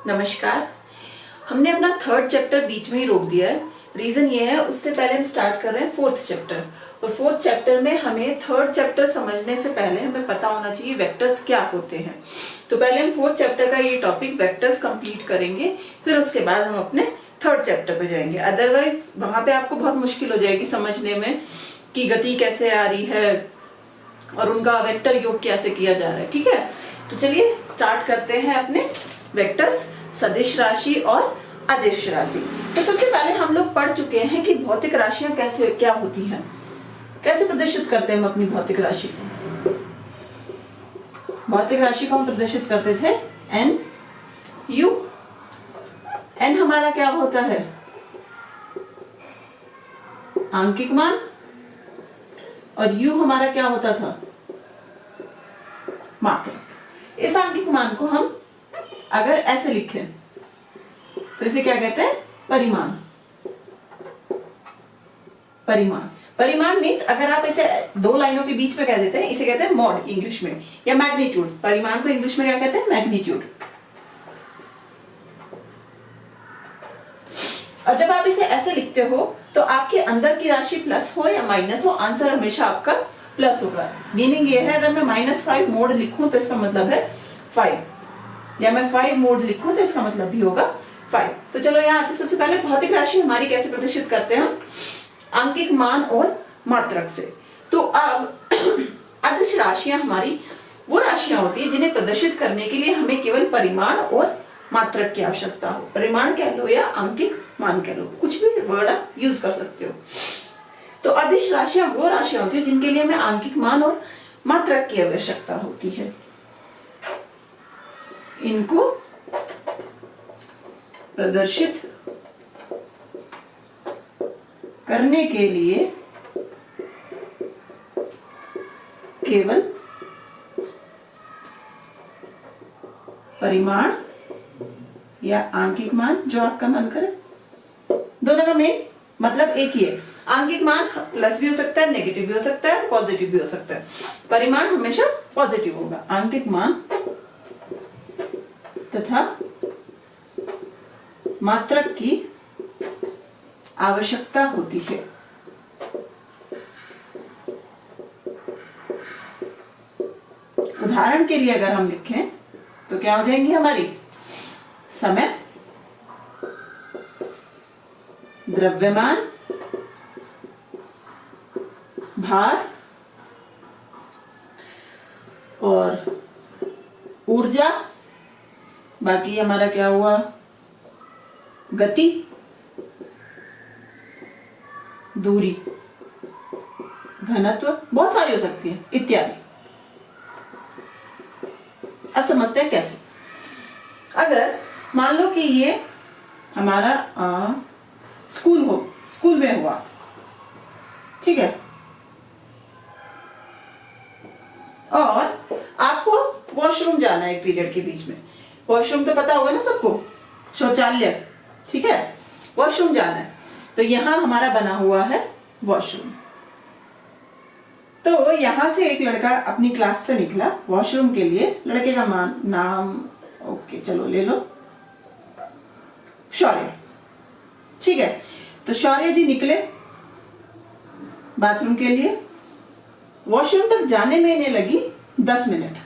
नमस्कार। हमने अपना थर्ड चैप्टर बीच में ही रोक दिया है। रीजन ये है, उससे पहले हम स्टार्ट कर रहे हैं फोर्थ चैप्टर, और फोर्थ चैप्टर में हमें थर्ड चैप्टर समझने से पहले हमें पता होना चाहिए वेक्टर्स क्या होते हैं। तो पहले हम फोर्थ चैप्टर का ये टॉपिक वेक्टर्स कंप्लीट करेंगे, फिर उसके बाद हम अपने थर्ड चैप्टर पे जाएंगे। अदरवाइज वहां पे आपको बहुत मुश्किल हो जाएगी समझने में कि गति कैसे आ रही है और उनका वेक्टर योग कैसे किया जा रहा है। ठीक है, तो चलिए स्टार्ट करते हैं अपने वेक्टर्स, सदिश राशि और अदिश राशि। तो सबसे पहले हम लोग पढ़ चुके हैं कि भौतिक राशियां कैसे क्या होती हैं, कैसे प्रदर्शित करते हैं हम अपनी भौतिक राशि को। भौतिक राशि को हम प्रदर्शित करते थे एन यू। एन हमारा क्या होता है? आंकिक मान, और यू हमारा क्या होता था? मात्रक। इस आंकिक मान को हम अगर ऐसे लिखें तो इसे क्या कहते हैं? परिमाण। परिमाण परिमाण मीन्स अगर आप इसे दो लाइनों के बीच में कह देते हैं, इसे कहते हैं मॉड इंग्लिश में, या मैग्नीट्यूड। परिमाण को इंग्लिश में क्या कहते हैं? मैग्नीट्यूड। और जब आप इसे ऐसे लिखते हो तो आपके अंदर की राशि प्लस हो या माइनस हो, आंसर हमेशा आपका प्लस होगा। मीनिंग ये है, अगर मैं -5 मोड लिखूं तो इसका मतलब है 5, या मैं 5 मोड लिखूं तो इसका मतलब भी होगा 5। तो चलो यहाँ आते, सबसे पहले भौतिक राशि हमारी कैसे प्रदर्शित करते हैं हम? आंकिक मान और मात्रक से। तो अब अदिश राशियां हमारी वो राशियां होती है जिन्हें प्रदर्शित करने के लिए हमें केवल परिमाण और मात्रक की आवश्यकता हो। परिमाण कह लो या आंकिक मान कह लो, कुछ भी वर्ड आप यूज कर सकते हो। तो अदिश राशियां वो राशियां होती है जिनके लिए हमें आंकिक मान और मात्रक की आवश्यकता होती है। इनको प्रदर्शित करने के लिए केवल परिमाण या आंकिक मान, जो आपका मन करे। दोनों का मेन मतलब एक ही है। आंकिक मान प्लस भी हो सकता है, नेगेटिव भी हो सकता है, पॉजिटिव भी हो सकता है। परिमाण हमेशा पॉजिटिव होगा। आंकिक मान तथा मात्रक की आवश्यकता होती है। उदाहरण के लिए अगर हम लिखें तो क्या हो जाएंगी हमारी? समय, द्रव्यमान, भार और ऊर्जा। बाकी हमारा क्या हुआ? गति, दूरी, घनत्व, बहुत सारी हो सकती है इत्यादि। अब समझते हैं कैसे। अगर मान लो कि ये हमारा स्कूल में हुआ, ठीक है, और आपको वॉशरूम जाना है एक पीरियड के बीच में। वॉशरूम तो पता होगा ना सबको, शौचालय, ठीक है, वॉशरूम जाना है। तो यहां हमारा बना हुआ है वॉशरूम। तो यहां से एक लड़का अपनी क्लास से निकला वॉशरूम के लिए। लड़के का नाम ओके चलो ले लो, शौर्य, ठीक है। तो शौर्य जी निकले बाथरूम के लिए। वॉशरूम तक जाने में इन्हें लगी 10 मिनट,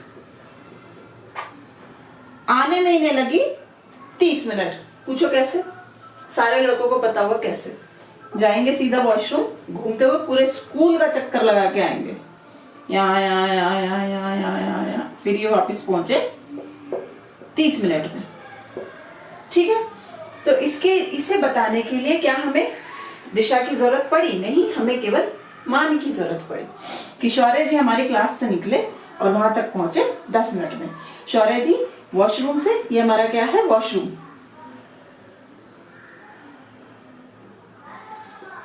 आने में इन्हें लगी 30 मिनट। पूछो कैसे? सारे लड़कों को पता होगा कैसे। जाएंगे सीधा वॉशरूम, घूमते हुए पूरे स्कूल का चक्कर लगा के आएंगे, यहाँ, फिर ये वापस पहुंचे 30 मिनट में, ठीक है। तो इसे बताने के लिए क्या हमें दिशा की जरूरत पड़ी? नहीं, हमें केवल मान की जरूरत पड़ी कि शौर्य जी हमारी क्लास से निकले और वहां तक पहुंचे 10 मिनट में। शौर्य जी वॉशरूम से, ये हमारा क्या है? वॉशरूम।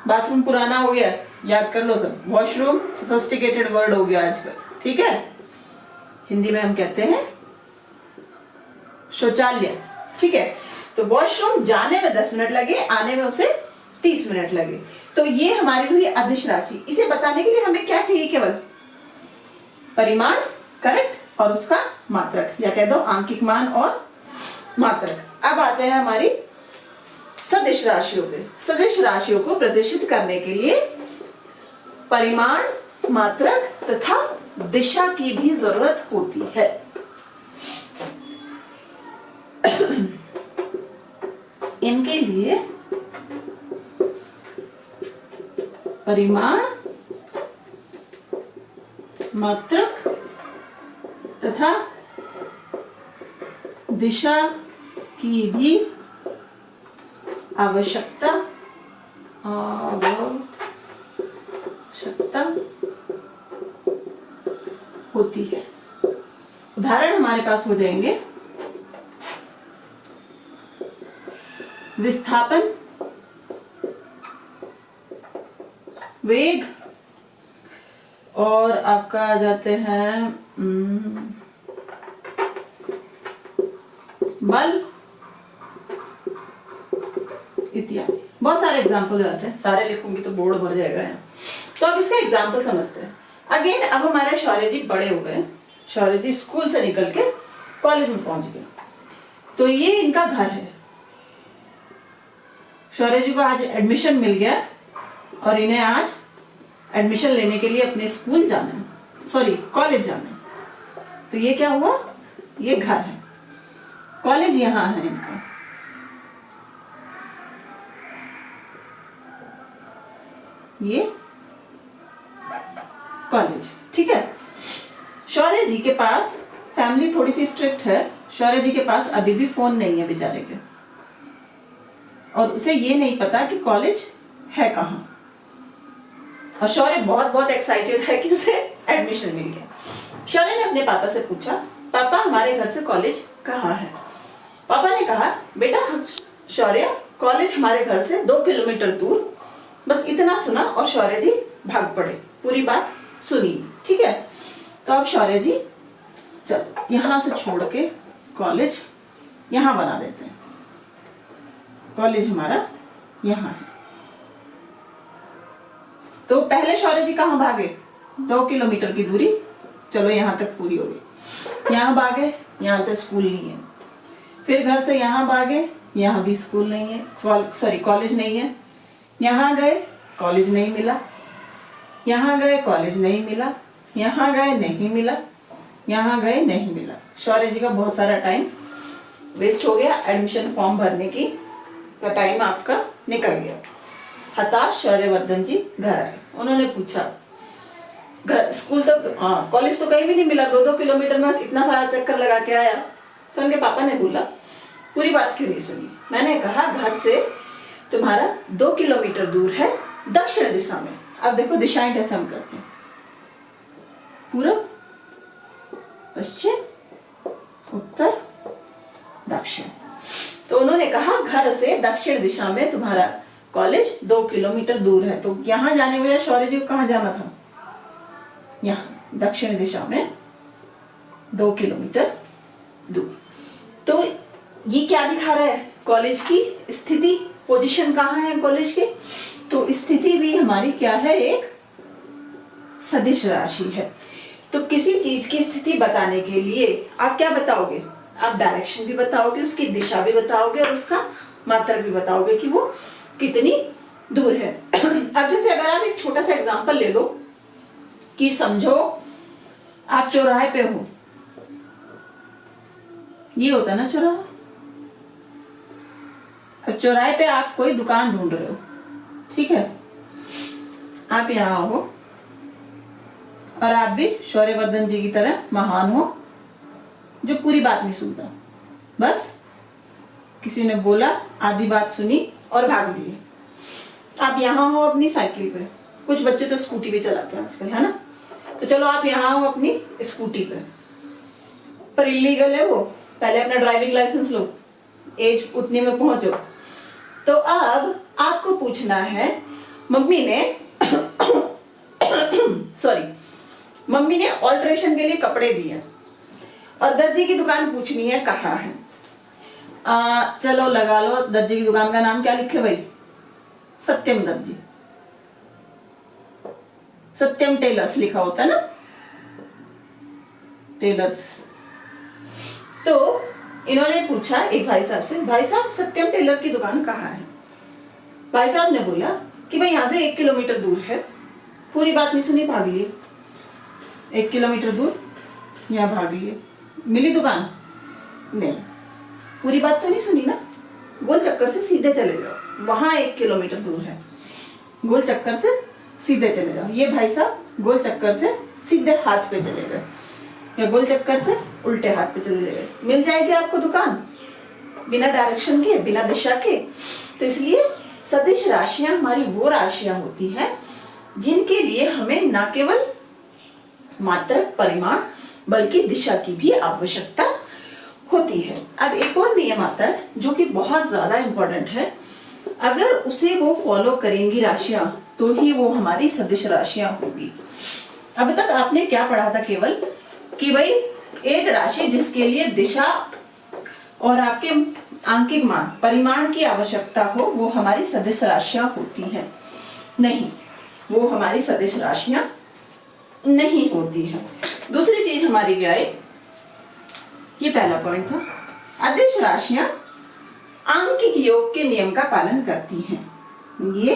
बाथरूम पुराना हो गया, याद कर लो सब। वॉशरूम सोफिस्टिकेटेड वर्ड हो गया आजकल, ठीक है। हिंदी में हम कहते हैं शौचालय, ठीक है। तो वॉशरूम जाने में 10 मिनट लगे, आने में उसे 30 मिनट लगे। तो ये हमारी हुई अदिश राशि। इसे बताने के लिए हमें क्या चाहिए? केवल परिमाण, करेक्ट, और उसका मात्रक, या कह दो आंकिक मान और मात्रक। अब आते हैं हमारी सदिश राशियों पे। सदिश राशियों को प्रदर्शित करने के लिए परिमाण, मात्रक तथा दिशा की भी जरूरत होती है। इनके लिए परिमाण, मात्रक तथा दिशा की भी आवश्यकता होती है। उदाहरण हमारे पास हो जाएंगे विस्थापन, वेग, और आपका आ जाते हैं बल इत्यादि। बहुत सारे एग्जाम्पल आते हैं, सारे लिखूंगी तो बोर्ड भर जाएगा यहाँ। तो अब इसका एग्जाम्पल समझते हैं। अगेन अब हमारे शौर्य जी बड़े हो गए। शौर्य जी स्कूल से निकल के कॉलेज में पहुंच गए। तो ये इनका घर है। शौर्य जी को आज एडमिशन मिल गया और इन्हें आज एडमिशन लेने के लिए अपने स्कूल जाना है, सॉरी कॉलेज जाना है। तो ये क्या हुआ, ये घर है, कॉलेज यहां है इनका। ये कॉलेज, ठीक है। शौर्य जी के पास फैमिली थोड़ी सी स्ट्रिक्ट है। शौर्य जी के पास अभी भी फोन नहीं है बेचारे के, और उसे ये नहीं पता कि कॉलेज है कहाँ। और शौर्य बहुत बहुत एक्साइटेड है कि उसे एडमिशन मिल गया। शौर्य ने अपने पापा से पूछा, पापा हमारे घर से कॉलेज कहाँ है? पापा ने कहा, बेटा शौर्य कॉलेज हमारे घर से 2 किलोमीटर दूर। बस इतना सुना और शौर्य जी भाग पड़े। पूरी बात सुनी, ठीक है। तो अब शौर्य जी चल यहां से छोड़ के कॉलेज यहां बना देते हैं। कॉलेज हमारा यहां है। तो पहले शौर्य जी कहां भागे? 2 किलोमीटर की दूरी, चलो यहां तक पूरी हो गई। यहां भागे, यहां तक स्कूल नहीं है। फिर घर से यहां भागे, यहां भी स्कूल नहीं है, सॉरी कॉलेज नहीं है। यहां गए, कॉलेज नहीं मिला। यहां गए, कॉलेज नहीं मिला। यहां गए, नहीं मिला। यहां गए, नहीं मिला। शौर्य जी का बहुत सारा टाइम वेस्ट हो गया। एडमिशन फॉर्म भरने की का टाइम आपका निकल गया। हताश शौर्यवर्धन जी घर आए। उन्होंने पूछा, घर स्कूल तक, कॉलेज तो कहीं भी नहीं मिला, 2-2 किलोमीटर में इतना सारा चक्कर लगा के आया। तो उनके पापा ने बोला, पूरी बात क्यों नहीं सुनी? मैंने कहा घर से तुम्हारा 2 किलोमीटर दूर है दक्षिण दिशा में। अब देखो दिशाएं कैसे हम करते हैं, पूर्व, पश्चिम, उत्तर, दक्षिण। तो उन्होंने कहा घर से दक्षिण दिशा में तुम्हारा कॉलेज 2 किलोमीटर दूर है। तो यहां जाने बजाय शौर्य जी को कहां जाना था? यहां दक्षिण दिशा में 2 किलोमीटर दूर। तो ये क्या दिखा रहा है? कॉलेज की स्थिति, पोजीशन कहाँ है कॉलेज की? तो स्थिति भी हमारी क्या है? एक सदिश राशि है। तो किसी चीज की स्थिति बताने के लिए आप क्या बताओगे? आप डायरेक्शन भी बताओगे, उसकी दिशा भी बताओगे और उसका मात्रक भी बताओगे कि वो कितनी दूर है। अब जैसे अगर आप एक छोटा सा एग्जांपल ले लो कि समझो आप चौराहे पे हो, ये होता है ना चौराहा। अब चौराहे पे आप कोई दुकान ढूंढ रहे हो, ठीक है। आप यहां हो और आप भी शौर्यवर्धन जी की तरह महान हो जो पूरी बात नहीं सुनता, बस किसी ने बोला, आधी बात सुनी और भाग लिए। आप यहाँ हो अपनी साइकिल पे, कुछ बच्चे तो स्कूटी भी चलाते हैं आजकल, है ना। तो चलो आप यहाँ हो अपनी स्कूटी पे, पर इलीगल है वो। पहले अपना ड्राइविंग लाइसेंस लो, एज उतने में पहुंचो। तो अब आपको पूछना है, मम्मी ने सॉरी मम्मी ने ऑल्ट्रेशन के लिए कपड़े दिए और दर्जी की दुकान पूछनी है कहाँ है। चलो लगा लो, दर्जी की दुकान का नाम क्या लिखे भाई? सत्यम दर्जी, सत्यम टेलर्स लिखा होता है ना, टेलर्स। तो इन्होंने पूछा एक भाई साहब से, भाई साहब सत्यम टेलर की दुकान कहाँ है? भाई साहब ने बोला कि भाई यहाँ से 1 किलोमीटर दूर है। पूरी बात नहीं सुनी, भाग लिए। 1 किलोमीटर दूर, यहाँ भाग लिए। मिली दुकान? नहीं। पूरी बात तो नहीं सुनी ना। गोल चक्कर से सीधे चले जाओ, वहां 1 किलोमीटर दूर है। गोल चक्कर से सीधे चले जाओ। ये भाई साहब गोल चक्कर से सीधे हाथ पे चले गए, या गोल चक्कर से उल्टे हाथ पे चले गए। मिल जाएगी आपको दुकान बिना डायरेक्शन के, बिना दिशा के। तो इसलिए सदिश राशियां हमारी वो राशियां होती हैं जिनके लिए हमें न केवल मात्रक, परिमाण, बल्कि दिशा की भी आवश्यकता होती है। अब एक और नियम आता है जो कि बहुत ज्यादा इंपॉर्टेंट है। अगर उसे वो फॉलो करेंगी राशियां तो ही वो हमारी सदिश राशियां होगी। अब तक आपने क्या पढ़ा था? केवल कि भाई एक राशि जिसके लिए दिशा और आपके आंकिक मान, परिमाण की आवश्यकता हो, वो हमारी सदिश राशियां होती हैं। नहीं, वो हमारी सदिश राशियां नहीं होती है। दूसरी चीज हमारी क्या है? ये पहला पॉइंट था, अदिश राशियां आंकिक योग के नियम का पालन करती हैं। ये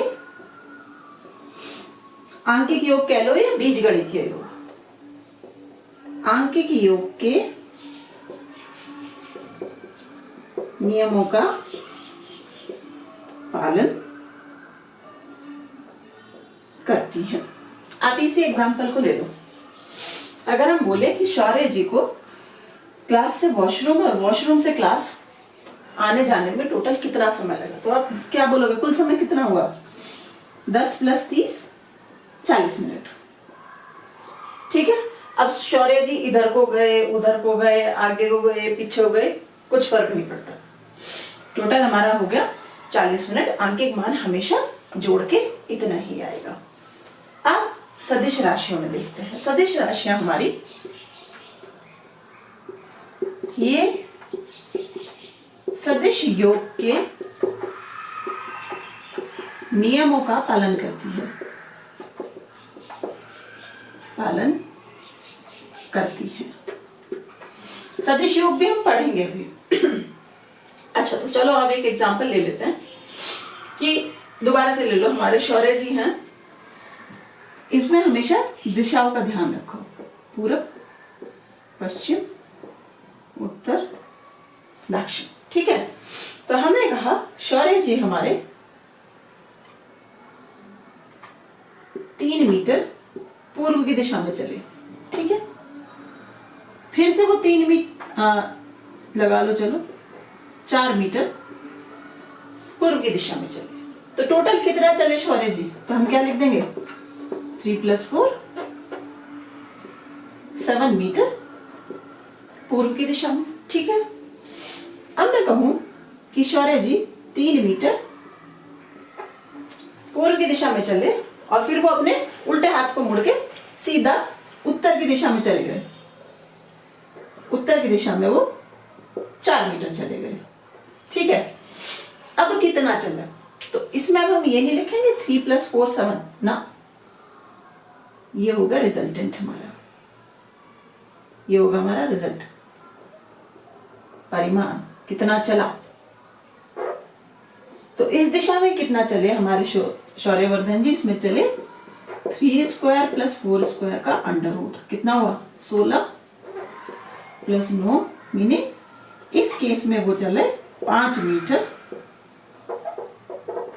आंकिक योग कह लो या बीजगणितीय योग, आंकिक योग के नियमों का पालन करती हैं। आप इसी एग्जांपल को ले लो। अगर हम बोले कि शौर्य जी को क्लास से वॉशरूम और वॉशरूम से क्लास आने जाने में टोटल कितना समय लगा, तो आप क्या बोलोगे? कुल समय कितना हुआ? 10 + 30 40 मिनट। ठीक है। अब शौर्य जी इधर को गए, उधर को गए, आगे को गए, पीछे हो गए, कुछ फर्क नहीं पड़ता। टोटल हमारा हो गया 40 मिनट। आंकिक मान हमेशा जोड़ के इतना ही आएगा। अब सदिश राशियों में देखते हैं। सदिश राशियां हमारी ये सदिश योग के नियमों का पालन करती है, पालन करती है। सदिश योग भी हम पढ़ेंगे अभी। अच्छा, तो चलो अब एक एग्जांपल ले लेते हैं कि दोबारा से ले लो। हमारे शौर्य जी हैं, इसमें हमेशा दिशाओं का ध्यान रखो। पूरब, पश्चिम, उत्तर, दक्षिण। ठीक है। तो हमने कहा शौर्य जी हमारे 3 मीटर पूर्व की दिशा में चले। ठीक है। फिर से वो 3 मीटर लगा लो, चलो 4 मीटर पूर्व की दिशा में चले। तो टोटल कितना चले शौर्य जी? तो हम क्या लिख देंगे? 3 + 4 7 मीटर पूर्व की दिशा में। ठीक है। अब मैं कहूं कि शौर्य जी 3 मीटर पूर्व की दिशा में चले और फिर वो अपने उल्टे हाथ को मुड़ के सीधा उत्तर की दिशा में चले गए। उत्तर की दिशा में वो 4 मीटर चले गए। ठीक है। अब कितना चला? तो इसमें अब हम ये नहीं लिखेंगे 3 + 4 7 ना, ये होगा रिजल्टेंट हमारा, ये होगा हमारा रिजल्ट, परिमाण कितना चला। तो इस दिशा में कितना चले हमारे शौर्यवर्धन जी? इसमें चले 3² + 4² का अंडर रूट। कितना हुआ? 16 + 9 मीनिंग इस केस में वो चले 5 मीटर।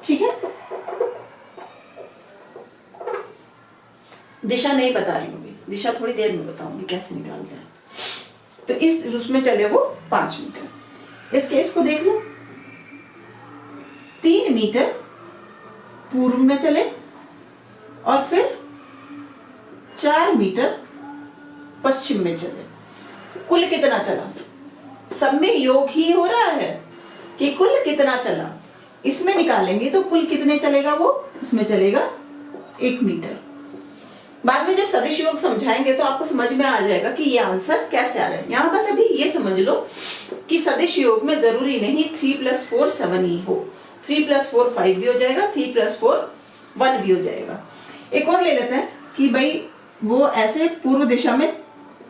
ठीक है। दिशा नहीं बता रही हूँ, दिशा थोड़ी देर में बताऊंगी कैसे निकालते हैं। तो इस उसमें चले वो 5 मीटर। इस केस को देख लो, 3 मीटर पूर्व में चले और फिर 4 मीटर पश्चिम में चले। कुल कितना चला? सब में योग ही हो रहा है कि कुल कितना चला। इसमें निकालेंगे तो कुल कितने चलेगा? वो उसमें चलेगा 1 मीटर। बाद में जब सदिश योग समझाएंगे तो आपको समझ में आ जाएगा कि ये आंसर कैसे आ रहा है। यहाँ बस अभी ये समझ लो कि सदिश योग में जरूरी नहीं 3 + 4 7 ही हो, 3 + 4 5 भी हो जाएगा, 3 + 4 1 भी हो जाएगा। एक और ले लेते हैं कि भाई वो ऐसे पूर्व दिशा में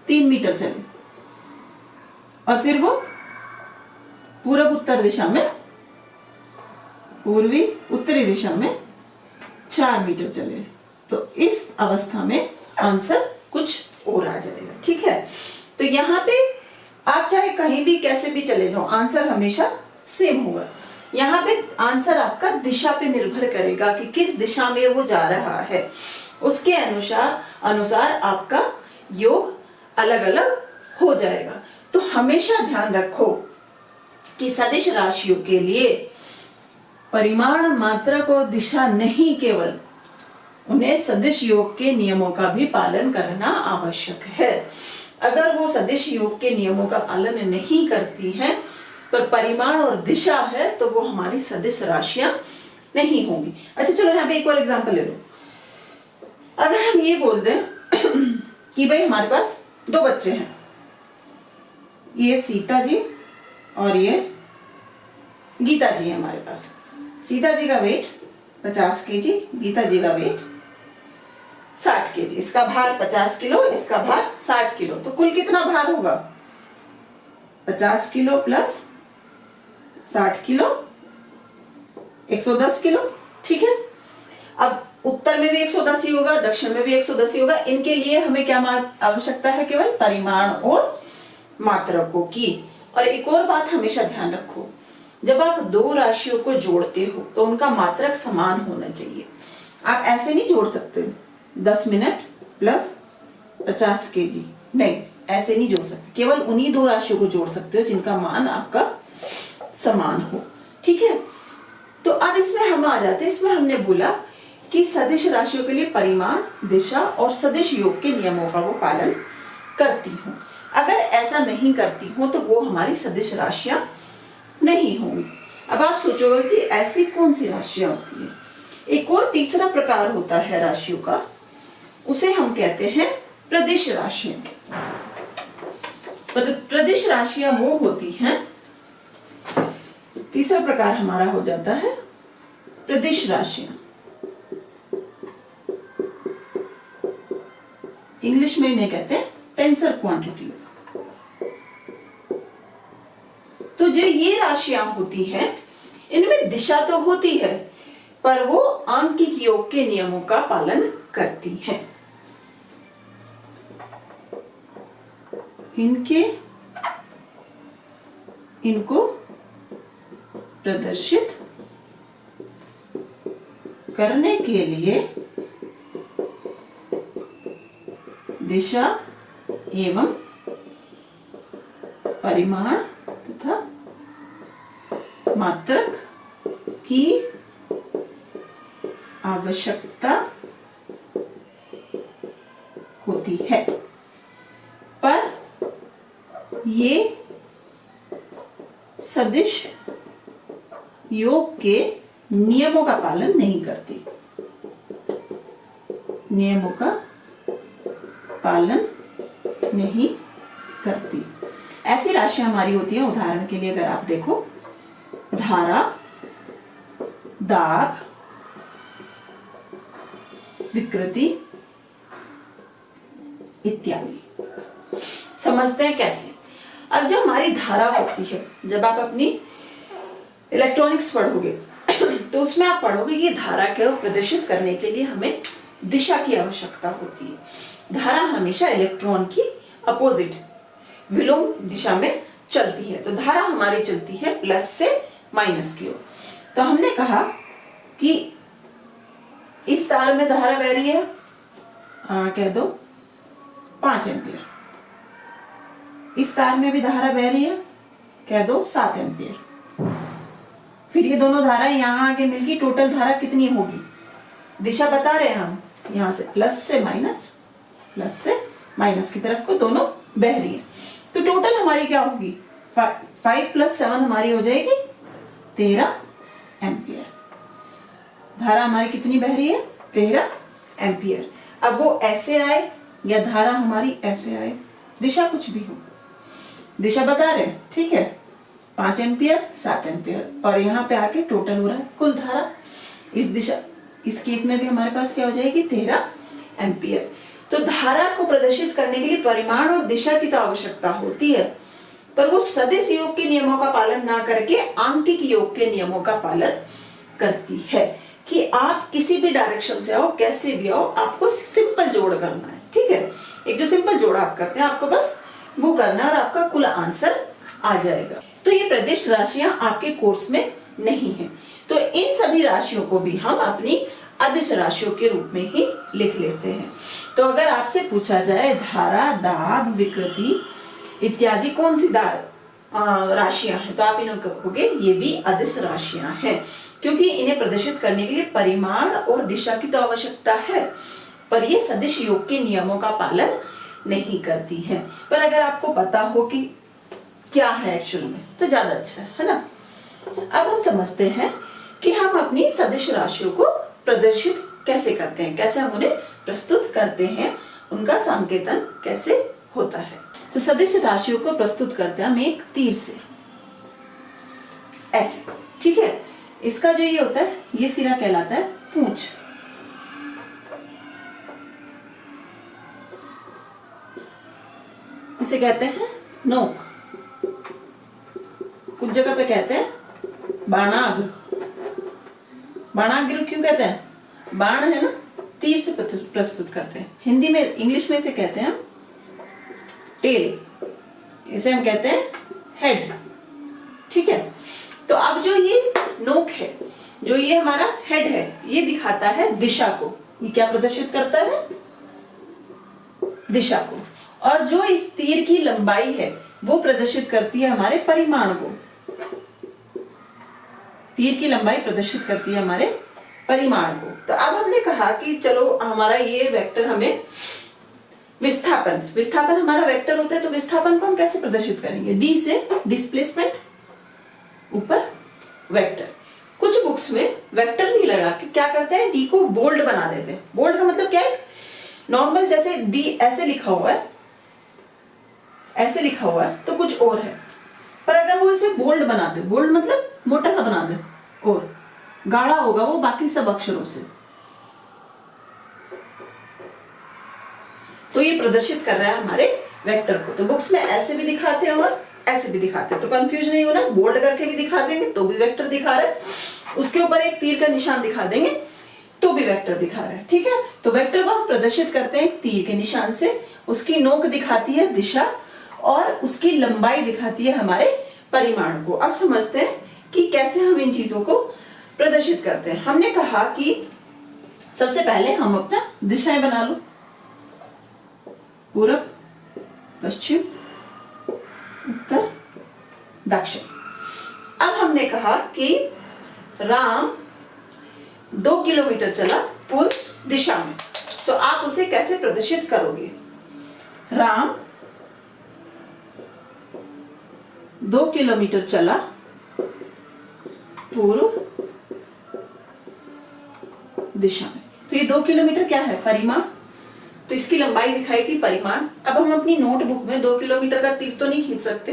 3 मीटर चले और फिर वो पूर्व उत्तर दिशा में, पूर्वी उत्तरी दिशा में 4 मीटर चले, तो इस अवस्था में आंसर कुछ और आ जाएगा। ठीक है, तो यहाँ पे आप चाहे कहीं भी कैसे भी चले जाओ, आंसर हमेशा सेम होगा। यहाँ पे आंसर आपका दिशा पे निर्भर करेगा कि किस दिशा में वो जा रहा है, उसके अनुसार आपका योग अलग अलग हो जाएगा। तो हमेशा ध्यान रखो कि सदिश राशियों के लिए परिमाण, मात्रक और दिशा नहीं, केवल उन्हें सदिश योग के नियमों का भी पालन करना आवश्यक है। अगर वो सदिश योग के नियमों का पालन नहीं करती हैं, पर परिमाण और दिशा है, तो वो हमारी सदिश राशियां नहीं होंगी। अच्छा चलो यहाँ पे एक और एग्जांपल ले लो। अगर हम ये बोल दें कि भाई हमारे पास 2 बच्चे हैं, ये सीता जी और ये गीता जी है हमारे पास। सीता जी का वेट 50 केजी, गीता जी का वेट 60 केजी। इसका भार 50 किलो, इसका भार 60 किलो, तो कुल कितना भार होगा? 50 किलो प्लस 60 किलो 110 किलो। ठीक है, अब उत्तर में भी 110 ही होगा, दक्षिण में भी 110 ही होगा। इनके लिए हमें क्या आवश्यकता है? केवल परिमाण और मात्रकों की। और एक और बात हमेशा ध्यान रखो, जब आप 2 राशियों को जोड़ते हो तो उनका मात्रक समान होना चाहिए। आप ऐसे नहीं जोड़ सकते 10 मिनट प्लस 50 केजी, नहीं, ऐसे नहीं जोड़ सकते। केवल उन्हीं 2 राशियों को जोड़ सकते हो जिनका मान आपका समान हो। ठीक है, तो अब इसमें हम आ जाते हैं। इसमें हमने बोला कि सदिश राशियों के लिए परिमाण, दिशा और सदिश योग के नियमों का वो पालन करती हूँ। अगर ऐसा नहीं करती हूँ तो वो हमारी सदिश राशियां नहीं होंगी। अब आप सोचोगे कि ऐसी कौन सी राशियां होती है? एक और तीसरा प्रकार होता है राशियों का, उसे हम कहते हैं प्रदिश राशियां। प्रदिश राशियां वो होती हैं, तीसरा प्रकार हमारा हो जाता है प्रदिश राशियां। इंग्लिश में इन्हें कहते हैं टेंसर क्वांटिटीज। तो जो ये राशियां होती हैं, इनमें दिशा तो होती है, पर वो आंकिक योग के नियमों का पालन करती हैं। इनको प्रदर्शित करने के लिए दिशा एवं परिमाण तथा मात्रक की आवश्यकता होती है, पर ये सदिश योग के नियमों का पालन नहीं करती। नियमों का पालन नहीं करती। ऐसी राशियां हमारी होती हैं, उदाहरण के लिए अगर आप देखो, धारा, दाब, विकृति इत्यादि। समझते हैं कैसे? अब जो हमारी धारा होती है, जब आप अपनी इलेक्ट्रॉनिक्स पढ़ोगे तो उसमें आप पढ़ोगे कि धारा को प्रदर्शित करने के लिए हमें दिशा की आवश्यकता होती है। धारा हमेशा इलेक्ट्रॉन की अपोजिट, विलोम दिशा में चलती है। तो धारा हमारी चलती है प्लस से माइनस की ओर। तो हमने कहा कि इस तार में धारा बह रही है, कह दो 5 एम्पियर। इस तार में भी धारा बह रही है, कह दो 7 एम्पियर। फिर ये दोनों धाराएं यहां आके मिलगी, टोटल धारा कितनी होगी? दिशा बता रहे हैं हम, यहां से प्लस से माइनस की तरफ को दोनों बह रही है। तो टोटल हमारी क्या होगी? 5 + 7 हमारी हो जाएगी 13 एम्पियर। धारा हमारी कितनी बह रही है? 13 एम्पियर। अब वो ऐसे आए या धारा हमारी ऐसे आए, दिशा कुछ भी हो, दिशा बता रहे हैं, ठीक है, 5 एम्पियर 7 एम्पियर, और यहाँ पे आके टोटल हो रहा है कुल धारा इस दिशा, इस केस में भी हमारे पास क्या हो जाएगी? 13 एम्पियर। तो धारा को प्रदर्शित करने के लिए परिमाण और दिशा की तो आवश्यकता होती है, पर वो सदिश योग के नियमों का पालन ना करके आंकिक योग के नियमों का पालन करती है कि आप किसी भी डायरेक्शन से आओ, कैसे भी आओ, आपको सिंपल जोड़ करना है। ठीक है, एक जो सिंपल जोड़ आप करते हैं आपको बस वो करना और आपका कुल आंसर आ जाएगा। तो ये प्रदिश राशियां आपके कोर्स में नहीं है, तो इन सभी राशियों को भी हम अपनी अदिश राशियों के रूप में ही लिख लेते हैं। तो अगर आपसे पूछा जाए धारा, दाब, विकृति इत्यादि कौन सी राशियां हैं, तो आप इन्हें कहोगे ये भी अदिश राशियां हैं, क्योंकि इन्हें प्रदर्शित करने के लिए परिमाण और दिशा की तो आवश्यकता है, पर ये सदिश योग के नियमों का पालन नहीं करती हैं। पर अगर आपको पता हो कि क्या है एक्चुअल में तो ज्यादा अच्छा है ना। अब हम समझते हैं कि हम अपनी सदिश राशियों को प्रदर्शित कैसे करते हैं, कैसे हम उन्हें प्रस्तुत करते हैं, उनका संकेतन कैसे होता है। तो सदिश राशियों को प्रस्तुत करते हैं हम एक तीर से, ऐसे। ठीक है, इसका जो ये होता है ये सिरा कहलाता है पूंछ। इसे कहते हैं नोक, कुछ जगह पे कहते हैं बाणाग। बाणाग्र क्यों कहते हैं, बाण है ना, तीर से प्रस्तुत करते हैं। हिंदी में, इंग्लिश में इसे कहते हैं हम टेल, इसे हम कहते हैं हेड। ठीक है, तो अब जो ये नोक है, जो ये हमारा हेड है, ये दिखाता है दिशा को। ये क्या प्रदर्शित करता है, दिशा को। और जो इस तीर की लंबाई है वो प्रदर्शित करती है हमारे परिमाण को। तीर की लंबाई प्रदर्शित करती है हमारे परिमाण को। तो अब हमने कहा कि चलो हमारा ये वेक्टर हमें विस्थापन हमारा वेक्टर होता है, तो विस्थापन को हम कैसे प्रदर्शित करेंगे, डी से डिस्प्लेसमेंट ऊपर वेक्टर। कुछ बुक्स में वेक्टर नहीं लगा के क्या करते हैं, डी को बोल्ड बना देते हैं। बोल्ड का मतलब क्या है, नॉर्मल जैसे डी ऐसे लिखा हुआ है, ऐसे लिखा हुआ है तो कुछ और है, पर अगर वो इसे बोल्ड बना दे, बोल्ड मतलब मोटा सा बना दे और गाढ़ा होगा वो बाकी सब अक्षरों से, तो ये प्रदर्शित कर रहा है हमारे वेक्टर को। तो बुक्स में ऐसे भी दिखाते हैं और ऐसे भी दिखाते हैं, तो कंफ्यूज नहीं होना। बोल्ड करके भी दिखा देंगे तो भी वेक्टर दिखा रहे हैं, उसके ऊपर एक तीर का निशान दिखा देंगे तो भी वेक्टर दिखा रहा है। ठीक है, तो वेक्टर को हम प्रदर्शित करते हैं तीर के निशान से। उसकी नोक दिखाती है दिशा और उसकी लंबाई दिखाती है हमारे परिमाण को। अब समझते हैं कि कैसे हम इन चीजों को प्रदर्शित करते हैं। हमने कहा कि सबसे पहले हम अपना दिशाएं बना लो, पूर्व, पश्चिम, उत्तर, दक्षिण। अब हमने कहा कि राम 2 किलोमीटर चला पूर्व दिशा में, तो आप उसे कैसे प्रदर्शित करोगे। राम 2 किलोमीटर चला पूर्व दिशा में, तो ये 2 किलोमीटर क्या है, परिमाण। तो इसकी लंबाई दिखाएगी परिमाण। अब हम अपनी नोटबुक में 2 किलोमीटर का तीर तो नहीं खींच सकते,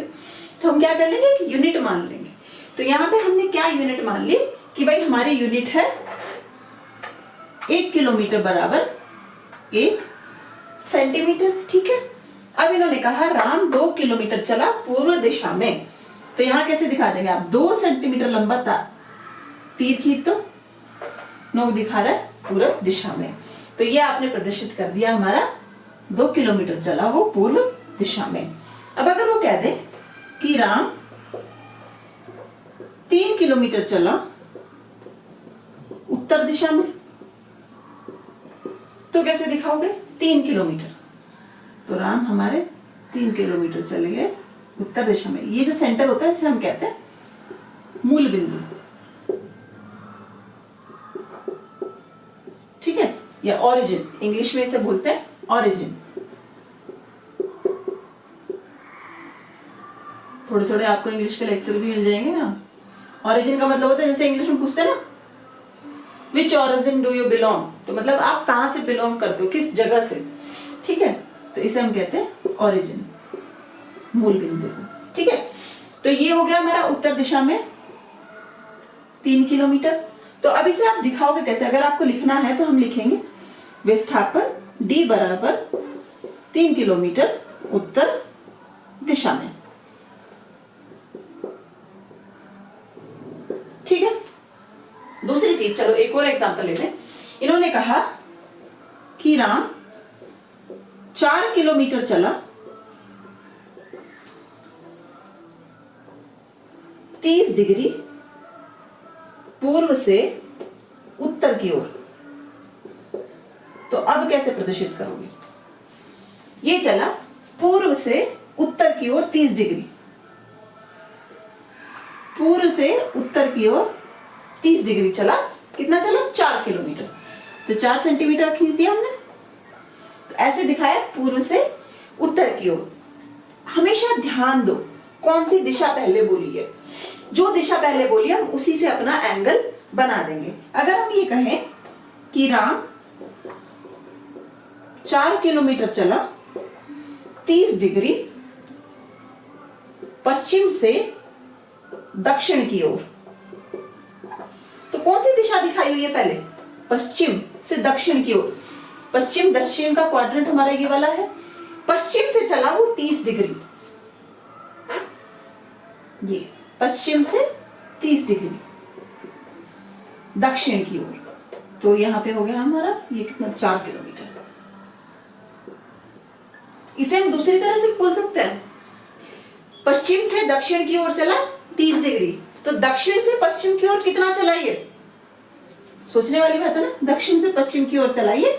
तो हम क्या कर लेंगे, एक यूनिट मान लेंगे। तो यहाँ पे हमने क्या यूनिट मान ली कि भाई हमारी यूनिट है 1 किलोमीटर बराबर 1 सेंटीमीटर। ठीक है, अब इन्होंने कहा राम 2 किलोमीटर चला पूर्व दिशा में, तो यहां कैसे दिखा देंगे आप, 2 सेंटीमीटर लंबा तीर खींच दो, नोक दिखा रहा है पूर्व दिशा में, तो ये आपने प्रदर्शित कर दिया हमारा 2 किलोमीटर चला वो पूर्व दिशा में। अब अगर वो कह दे कि राम 3 किलोमीटर चला उत्तर दिशा में, तो कैसे दिखाओगे, 3 किलोमीटर, तो राम हमारे 3 किलोमीटर चले गए उत्तर दिशा में। ये जो सेंटर होता है इसे हम कहते हैं मूल बिंदु। ठीक है, या ऑरिजिन, इंग्लिश में इसे बोलते हैं ऑरिजिन। थोड़े थोड़े आपको इंग्लिश के लेक्चर भी मिल जाएंगे ना। ऑरिजिन का मतलब होता है, जैसे इंग्लिश में पूछते हैं ना, विच ऑरिजिन डू यू बिलोंग, तो मतलब आप कहां से बिलोंग करते हो, किस जगह से। ठीक है, तो इसे हम कहते हैं ऑरिजिन, मूल बिंदु। ठीक है, तो ये हो गया हमारा उत्तर दिशा में 3 किलोमीटर। तो अब इसे आप दिखाओगे कैसे, अगर आपको लिखना है तो हम लिखेंगे विस्थापन D बराबर 3 किलोमीटर उत्तर दिशा में। चीज, चलो एक और एग्जांपल ले लें। इन्होंने कहा कि राम 4 किलोमीटर चला 30 डिग्री पूर्व से उत्तर की ओर। तो अब कैसे प्रदर्शित करोगे? ये चला पूर्व से उत्तर की ओर 30 डिग्री, पूर्व से उत्तर की ओर 30 डिग्री चला। कितना चला? 4 किलोमीटर। तो 4 सेंटीमीटर खींच दिया हमने। तो ऐसे दिखाया पूर्व से उत्तर की ओर। हमेशा ध्यान दो कौन सी दिशा पहले बोली है। जो दिशा पहले बोली हम उसी से अपना एंगल बना देंगे। अगर हम ये कहें कि राम 4 किलोमीटर चला 30 डिग्री पश्चिम से दक्षिण की ओर, तो कौन सी दिशा दिखाई हुई है पहले? पश्चिम से दक्षिण की ओर। पश्चिम दक्षिण का क्वाड्रेंट हमारा ये वाला है। पश्चिम से चला वो 30 डिग्री, ये पश्चिम से 30 डिग्री दक्षिण की ओर। तो यहां पे हो गया हमारा ये कितना? 4 किलोमीटर। इसे हम दूसरी तरह से बोल सकते हैं, पश्चिम से दक्षिण की ओर चला 30 डिग्री, तो दक्षिण से पश्चिम की ओर कितना चलाइए? सोचने वाली बात है ना। दक्षिण से पश्चिम की ओर चलाइए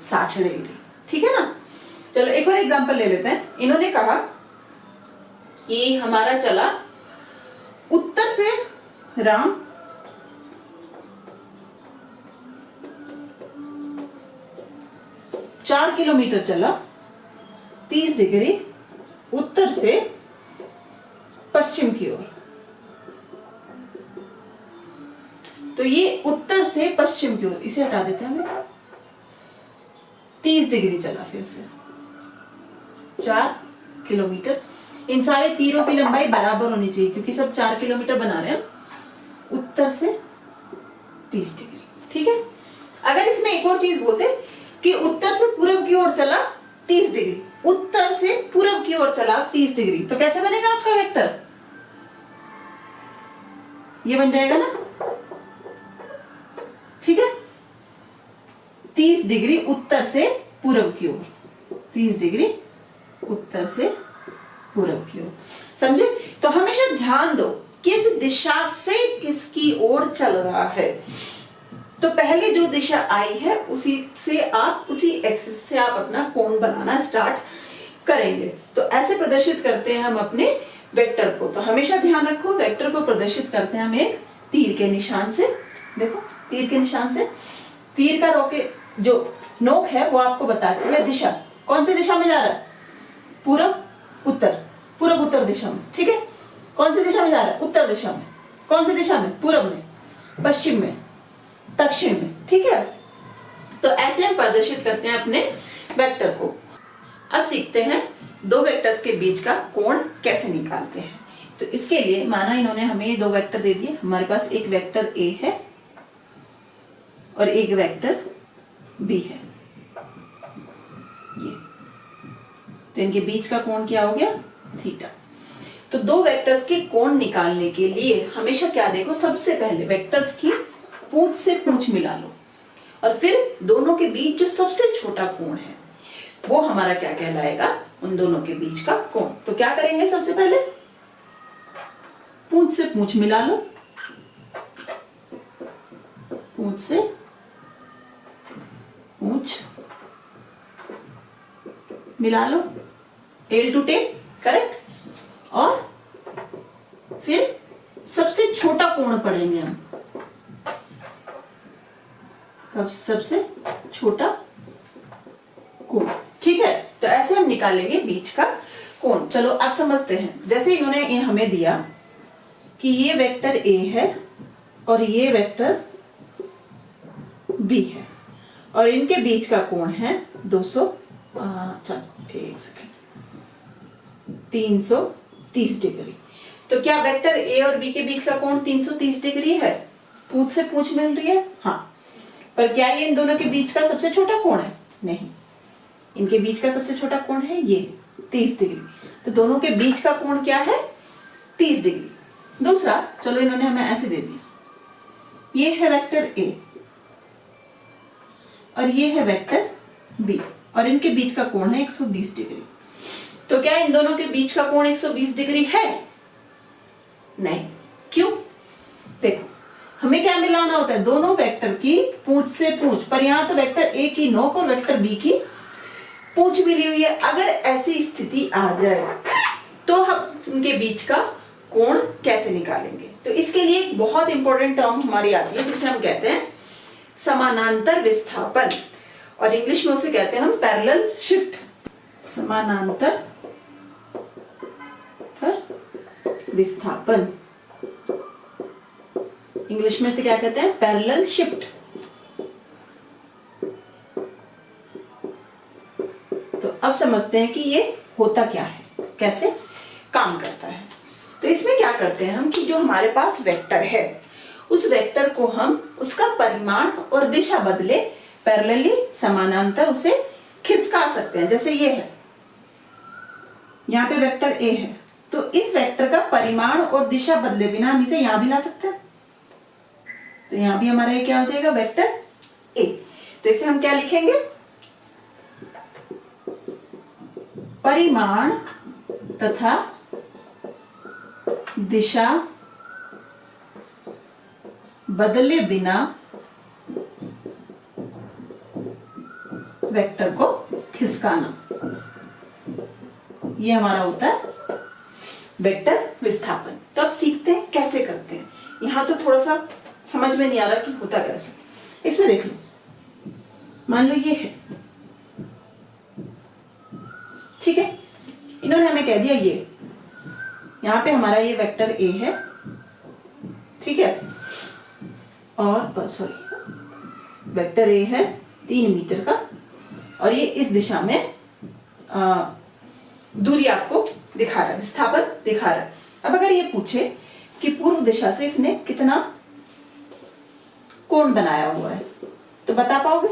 60 डिग्री। ठीक है ना। चलो एक और एग्जांपल ले लेते हैं। इन्होंने कहा कि हमारा चला उत्तर से राम 4 किलोमीटर चला 30 डिग्री उत्तर से पश्चिम की ओर। तो ये उत्तर से पश्चिम की ओर, इसे हटा देते हैं हमें। 30 डिग्री चला फिर से 4 किलोमीटर। इन सारे तीरों की लंबाई बराबर होनी चाहिए क्योंकि सब 4 किलोमीटर बना रहे हैं। उत्तर से 30 डिग्री। ठीक है। अगर इसमें एक और चीज बोलते कि उत्तर से पूर्व की ओर चला 30 डिग्री, उत्तर से पूर्व की ओर चला 30 डिग्री, तो कैसे बनेगा आपका वेक्टर? ये बन जाएगा ना। ठीक है। 30 डिग्री उत्तर से पूर्व की ओर, 30 डिग्री उत्तर से पूर्व की ओर। समझे? तो हमेशा ध्यान दो किस दिशा से किसकी ओर चल रहा है। तो पहले जो दिशा आई है उसी से आप, उसी एक्सिस से आप अपना कोण बनाना स्टार्ट करेंगे। तो ऐसे प्रदर्शित करते हैं हम अपने वेक्टर को। तो हमेशा ध्यान रखो वेक्टर को प्रदर्शित करते हैं हम एक तीर के निशान से। देखो तीर के निशान से, तीर का रोके जो नोक है वो आपको बताती है दिशा। कौन सी दिशा में जा रहा है? पूर्व उत्तर, पूर्व उत्तर दिशा में। ठीक है। कौन सी दिशा में जा रहा है? उत्तर दिशा में। कौन सी दिशा में? पूर्व में, पश्चिम में, दक्षिण में। ठीक है। तो ऐसे हम प्रदर्शित करते हैं अपने वेक्टर को। अब सीखते हैं दो वेक्टर्स के बीच का कोण कैसे निकालते हैं। तो इसके लिए माना इन्होंने हमें दो वेक्टर दे दिए। हमारे पास एक वेक्टर ए है और एक वेक्टर बी है। ये तो इनके बीच का कोण क्या हो गया? थीटा। तो दो वेक्टर्स के कोण निकालने के लिए हमेशा क्या देखो, सबसे पहले वेक्टर्स की पूंछ से पूंछ मिला लो और फिर दोनों के बीच जो सबसे छोटा कोण है वो हमारा क्या कहलाएगा? उन दोनों के बीच का कोण। तो क्या करेंगे? सबसे पहले पूंछ से पूंछ मिला लो, पूंछ से पूंछ मिला लो, टेल टू टेल, करेक्ट। और फिर सबसे छोटा कोण पढ़ेंगे हम। कब? सबसे छोटा कोण। ठीक है। तो ऐसे हम निकालेंगे बीच का कोण। चलो आप समझते हैं। जैसे इन्होंने हमें दिया कि ये वेक्टर ए है और ये वेक्टर बी है और इनके बीच का कोण है 330 डिग्री। तो क्या वेक्टर ए और बी के बीच का कोण 330 डिग्री है? पूंछ से पूंछ मिल रही है। हाँ। पर क्या ये इन दोनों के बीच का सबसे छोटा कोण है? नहीं। इनके बीच का सबसे छोटा कोण है ये 30 डिग्री। तो दोनों के बीच का कोण क्या है? 30 डिग्री। दूसरा, चलो इन्होंने हमें ऐसे दे दिया ये है वेक्टर ए और ये है वेक्टर बी और इनके बीच का कोण है 120 डिग्री। तो क्या इन दोनों के बीच का कोण 120 डिग्री है? नहीं। क्यों? देखो हमें क्या मिलाना होता है, दोनों वेक्टर की पूंछ से पूंछ, पर यहां तो वेक्टर ए की नोक और वेक्टर बी की पूंछ मिली हुई है। अगर ऐसी स्थिति आ जाए तो हम उनके बीच का कोण कैसे निकालेंगे? तो इसके लिए एक बहुत इंपॉर्टेंट टर्म हमारी आती है जिसे हम कहते हैं समानांतर विस्थापन, और इंग्लिश में उसे कहते हैं हम पैरेलल शिफ्ट। समानांतर विस्थापन, इंग्लिश में से क्या कहते हैं? Parallel shift. तो अब समझते हैं कि ये होता क्या है, कैसे काम करता है। तो इसमें क्या करते हैं हम कि जो हमारे पास वेक्टर है उस वेक्टर को हम उसका परिमाण और दिशा बदले पैरेलली समानांतर उसे खिसका सकते हैं। जैसे ये है, यहाँ पे वेक्टर ए है, तो इस वेक्टर का परिमाण और दिशा बदले बिना हम इसे यहां भी ला सकते हैं। तो यहां भी हमारा ये क्या हो जाएगा? Vector A. तो इसे हम क्या लिखेंगे? परिमाण तथा दिशा बदले बिना वेक्टर को खिसकाना, ये हमारा होता है वेक्टर विस्थापन। तो अब सीखते हैं कैसे करते हैं। यहां तो थोड़ा सा समझ में नहीं आ रहा कि होता कैसे। इसमें देख लो, मान लो ये है, ठीक है, इन्होंने हमें कह दिया ये, यहां पे हमारा ये वेक्टर ए है, ठीक है, और सॉरी वेक्टर ए है 3 मीटर का, और ये इस दिशा में दूरी आपको दिखा रहा है, विस्थापन दिखा रहा है। अब अगर ये पूछे कि पूर्व दिशा से इसने कितना कोण बनाया हुआ है, तो बता पाओगे?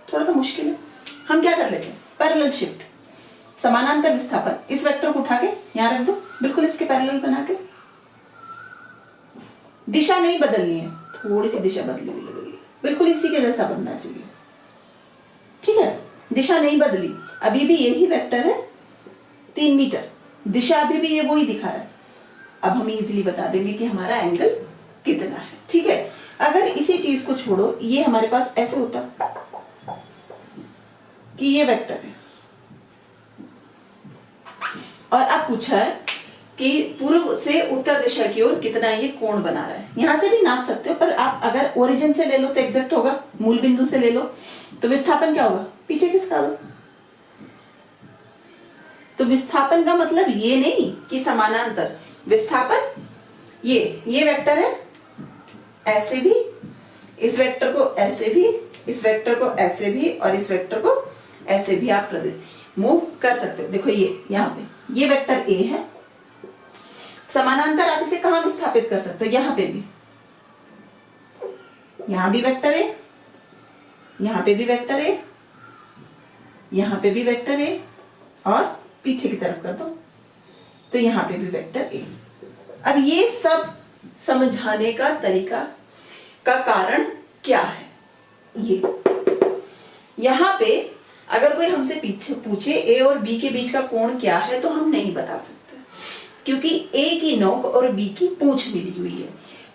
थोड़ा सा मुश्किल है। हम क्या कर लेते हैं? पैरेलल शिफ्ट, समानांतर विस्थापन। इस वेक्टर को उठा के यहां रख दो, बिल्कुल इसके पैरेलल बना के। दिशा नहीं बदलनी है, थोड़ी सी दिशा बदली हुई लग रही है, बिल्कुल इसी के जैसा बनना चाहिए, ठीक है। दिशा नहीं बदली, अभी भी यही वेक्टर है 3 मीटर, दिशा अभी भी ये वही दिखा रहा है। अब हम इजीली बता देंगे कि हमारा एंगल कितना है, ठीक है। अगर इसी चीज को छोड़ो, ये हमारे पास ऐसे होता कि ये वेक्टर है और अब पूछा है कि पूर्व से उत्तर दिशा की ओर कितना ये कोण बना रहा है। यहां से भी नाप सकते हो, पर आप अगर ओरिजिन से ले लो तो एग्जैक्ट होगा, मूल बिंदु से ले लो तो विस्थापन क्या होगा? पीछे खिसका दो। तो विस्थापन का मतलब ये नहीं कि समानांतर विस्थापन, ये वेक्टर है, ऐसे भी, इस वेक्टर को ऐसे भी, इस वेक्टर को ऐसे भी, और इस वेक्टर को ऐसे भी आप मूव कर सकते हो। देखो ये यहां पे ये वेक्टर ए है, समानांतर आप इसे कहां विस्थापित कर सकते हो? यहां पे भी, यहां भी वेक्टर ए, यहां पे भी वेक्टर ए, यहां पे भी वेक्टर ए, और पीछे की तरफ कर दो तो यहां पे भी वेक्टर ए। अब ये सब समझाने का तरीका का कारण क्या है? ये यहां पे अगर कोई हमसे पीछे पूछे ए और बी के बीच का कोण क्या है, तो हम नहीं बता सकते, क्योंकि ए की नोक और बी की पूंछ मिली हुई है।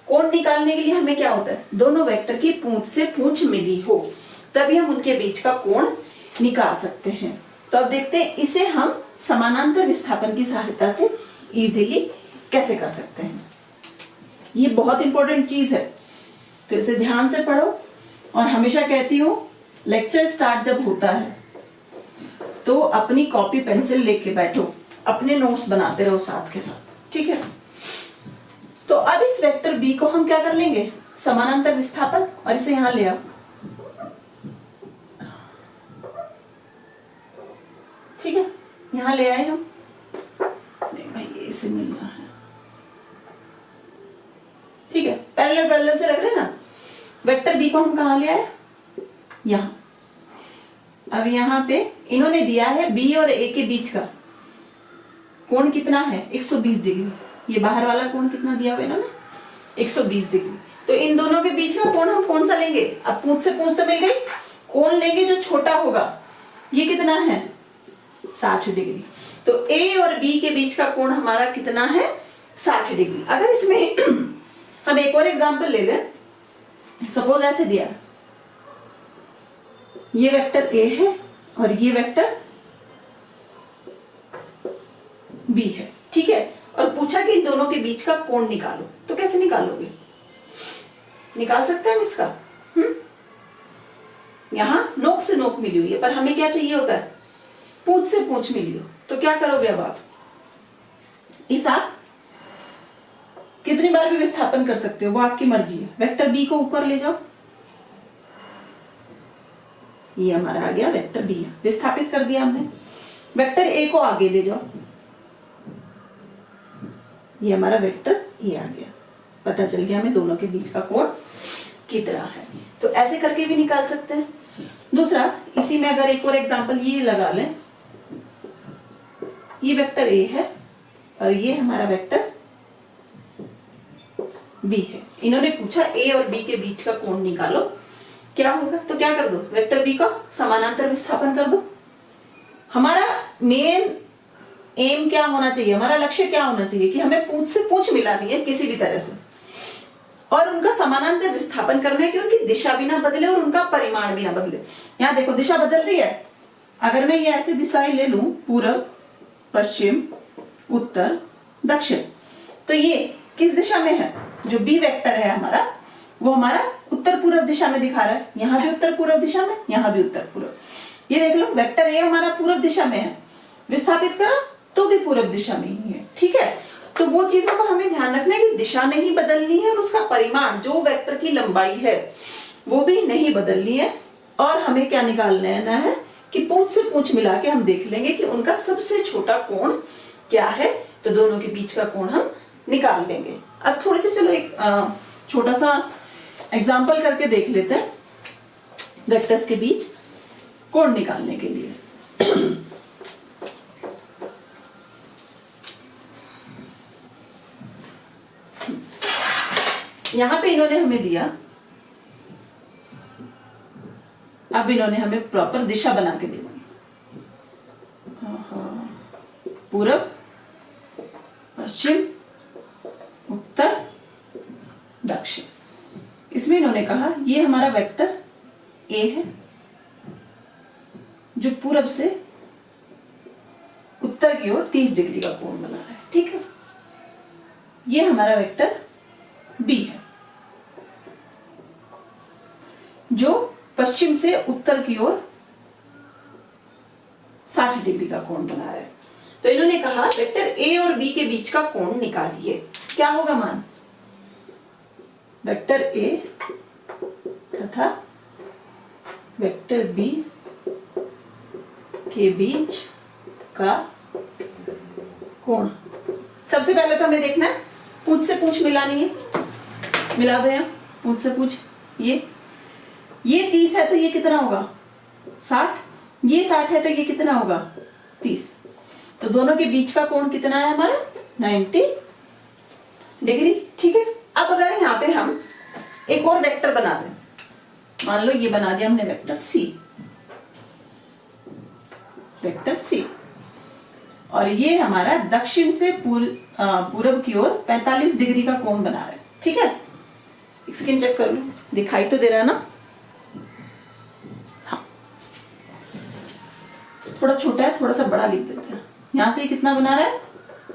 कोण निकालने के लिए हमें क्या होता है? दोनों वेक्टर की पूंछ से पूंछ मिली हो, तभी हम उनके बीच का कोण निकाल सकते हैं। तो अब देखते हैं इसे हम समानांतर विस्थापन की सहायता से इजीली कैसे कर सकते हैं। ये बहुत इंपॉर्टेंट चीज है, तो इसे ध्यान से पढ़ो। और हमेशा कहती हूं, लेक्चर स्टार्ट जब होता है तो अपनी कॉपी पेंसिल लेके बैठो, अपने नोट्स बनाते रहो साथ के साथ, ठीक है। तो अब इस वेक्टर बी को हम क्या कर लेंगे? समानांतर विस्थापन, और इसे यहां ले आओ, ठीक है, यहां ले आए हम। नहीं भाई, ये इसे मिलना है, ठीक है, पैरेलल पैरेलल से रख रहे ना। वेक्टर बी को हम कहां ले आए? यहां। अब यहां पे इन्होंने दिया है बी और ए के बीच का कोण कितना है? 120 डिग्री। ये बाहर वाला कोण कितना दिया हुआ इन्होंने? 120 डिग्री। तो इन दोनों के बीच का कोण हम कौन सा लेंगे? अब पूंछ से पूंछ तो मिल गई, कोण लेंगे जो छोटा होगा। ये कितना है? 60 डिग्री। तो A और B के बीच का कोण हमारा कितना है? 60 डिग्री। अगर इसमें हम एक और एग्जांपल ले लें, सपोज ऐसे दिया, ये वेक्टर A है और ये वेक्टर B है, ठीक है, और पूछा कि इन दोनों के बीच का कोण निकालो, तो कैसे निकालोगे? निकाल सकते हैं हम इसका? यहां नोक से नोक मिली हुई है, पर हमें क्या चाहिए होता है? पूंछ से पूंछ मिली हो। तो क्या करोगे अब आप? इस आप कितनी बार भी विस्थापन कर सकते हो, वो आपकी मर्जी है। वेक्टर बी को ऊपर ले जाओ, ये हमारा आ गया वेक्टर बी है, विस्थापित कर दिया हमने। वेक्टर ए को आगे ले जाओ, ये हमारा वेक्टर ए आ गया। पता चल गया हमें दोनों के बीच का कोण कितना है। तो ऐसे करके भी निकाल सकते हैं। दूसरा, इसी में अगर एक और एग्जांपल ये लगा लें, ये वेक्टर ए है और ये हमारा वेक्टर बी है। इन्होंने पूछा ए और बी के बीच का कोण निकालो, क्या होगा? तो क्या कर दो? वेक्टर बी का समानांतर विस्थापन कर दो। हमारा मेन एम क्या होना चाहिए, हमारा लक्ष्य क्या होना चाहिए कि हमें पूंछ से पूंछ मिलानी है किसी भी तरह से, और उनका समानांतर विस्थापन करना है कि उनकी दिशा भी ना बदले और उनका परिमाण भी ना बदले। यहां देखो दिशा बदल रही है। अगर मैं ये ऐसे दिशाएं ले लूं, पूरब, पश्चिम, उत्तर, दक्षिण, तो ये किस दिशा में है? जो बी वेक्टर है हमारा, वो हमारा उत्तर पूर्व दिशा में दिखा रहा है। यहां भी उत्तर पूर्व दिशा में, यहां भी उत्तर पूर्व। ये देख लो, वेक्टर ए हमारा पूर्व दिशा में है, विस्थापित करा तो भी पूर्व दिशा में ही है, ठीक है। तो वो चीजों को हमें ध्यान रखना है कि दिशा नहीं बदलनी है और उसका परिमाण, जो वेक्टर की लंबाई है, वो भी नहीं बदलनी है। और हमें क्या निकाल लेना है कि पूंछ से पूंछ मिला के हम देख लेंगे कि उनका सबसे छोटा कोण क्या है, तो दोनों के बीच का कोण हम निकाल लेंगे। अब थोड़े से चलो एक छोटा सा एग्जाम्पल करके देख लेते हैं वेक्टर्स के बीच कोण निकालने के लिए। यहां पे इन्होंने हमें दिया, अब इन्होंने हमें प्रॉपर दिशा बना के दे दी, पूरब, पश्चिम, उत्तर, दक्षिण। इसमें इन्होंने कहा ये हमारा वेक्टर ए है जो पूरब से उत्तर की ओर 30 डिग्री का कोण बना रहा है, ठीक है। ये हमारा वेक्टर बी है जो पश्चिम से उत्तर की ओर 60 डिग्री का कोण बना रहा है। तो इन्होंने कहा वेक्टर ए और बी के बीच का कोण निकालिए। क्या होगा मान? वेक्टर ए तथा वेक्टर बी के बीच का कोण। सबसे पहले तो हमें देखना है पूंछ से पूंछ मिलानी है, मिला दो यहाँ पूंछ से पूंछ। ये 30 है तो ये कितना होगा? 60। ये 60 है तो ये कितना होगा? 30। तो दोनों के बीच का कोण कितना है हमारा? 90 डिग्री, ठीक है। अब अगर यहाँ पे हम एक और वेक्टर बना दें, मान लो ये बना दिया हमने वेक्टर सी, वेक्टर सी, और ये हमारा दक्षिण से पूर्व की ओर 45 डिग्री का कोण बना रहा है, ठीक है। स्क्रीन चेक कर लो, दिखाई तो दे रहा है ना? हाँ, थोड़ा छोटा है, थोड़ा सा बड़ा लिख देते हैं। यहां से कितना बना रहा है?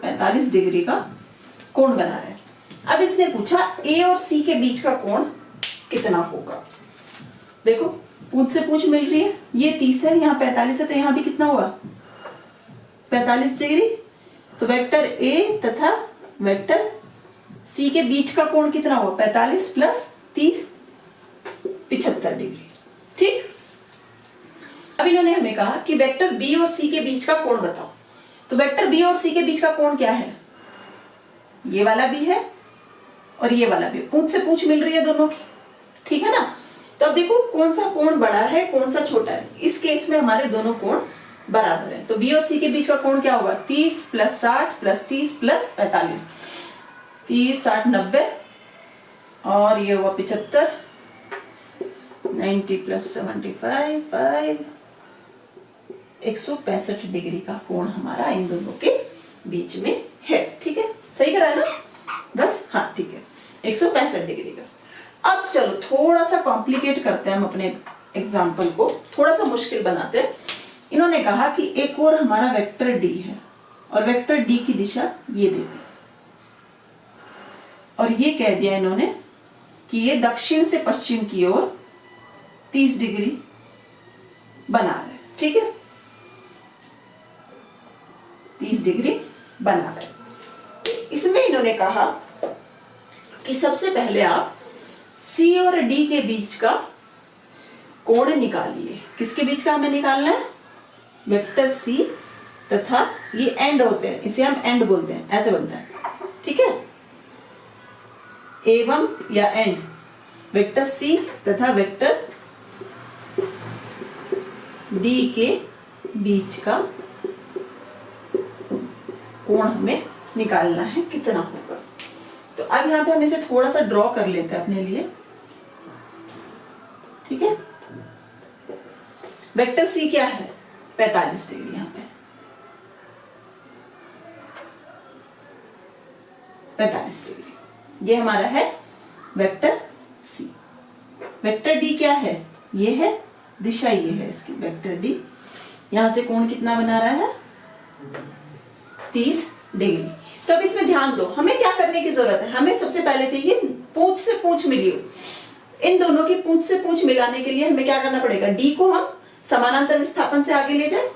45 डिग्री का कोण बना रहा है। अब इसने पूछा ए और सी के बीच का कोण कितना होगा। देखो पूंछ से पूंछ मिल रही है, ये 30 है, यहाँ 45 है, तो यहाँ भी कितना होगा? 45 डिग्री। तो वेक्टर ए तथा वेक्टर सी के बीच का कोण कितना होगा? 45 प्लस 30, 75 डिग्री, ठीक। अब इन्होंने हमें कहा कि वेक्टर बी और सी के बीच का कोण बताओ। तो वेक्टर बी और सी के बीच का कोण क्या है? ये वाला भी है और ये वाला भी, पूंछ से पूंछ मिल रही है दोनों की, ठीक है ना। तो अब देखो कौन सा कोण बड़ा है, कौन सा छोटा है। इस केस में हमारे दोनों कोण बराबर है, तो बी और सी के बीच का कोण क्या होगा? 30 प्लस 60 प्लस 30 प्लस 45, 30 60 90, और ये हुआ 75, 90 प्लस 75, 5, 165 डिग्री का कोण हमारा इन दोनों के बीच में है। ठीक है, सही करा है ना 10? हाँ ठीक है, 165 डिग्री का। अब चलो थोड़ा सा कॉम्प्लिकेट करते हैं हम अपने एग्जाम्पल को, थोड़ा सा मुश्किल बनाते हैं। इन्होंने कहा कि एक और हमारा वेक्टर डी है और वेक्टर डी की दिशा ये दे दी, और ये कह दिया इन्होंने कि ये दक्षिण से पश्चिम की ओर 30 डिग्री बना रहे। ठीक है, 30 डिग्री बना रहे। इसमें इन्होंने कहा कि सबसे पहले आप सी और डी के बीच का कोण निकालिए। किसके बीच का हमें निकालना है? वेक्टर सी तथा ये एंड होते हैं, इसे हम एंड बोलते हैं, ऐसे बनता है। ठीक है, एवं या एंड वेक्टर सी तथा वेक्टर डी के बीच का कोण हमें निकालना है, कितना होगा। तो अब यहां पे हम इसे थोड़ा सा ड्रॉ कर लेते हैं अपने लिए। ठीक है, वेक्टर सी क्या है? 45 डिग्री। यहां पे 45 डिग्री ये हमारा है वेक्टर सी। वेक्टर डी क्या है? ये है दिशा, ये है इसकी वेक्टर डी। यहां से कोण कितना बना रहा है? 30 डिग्री। तो अब इसमें ध्यान दो, हमें क्या करने की जरूरत है? हमें सबसे पहले चाहिए पूंछ से पूंछ मिली हो। इन दोनों की पूंछ से पूंछ मिलाने के लिए हमें क्या करना पड़ेगा? डी को हम समानांतर विस्थापन से आगे ले जाए,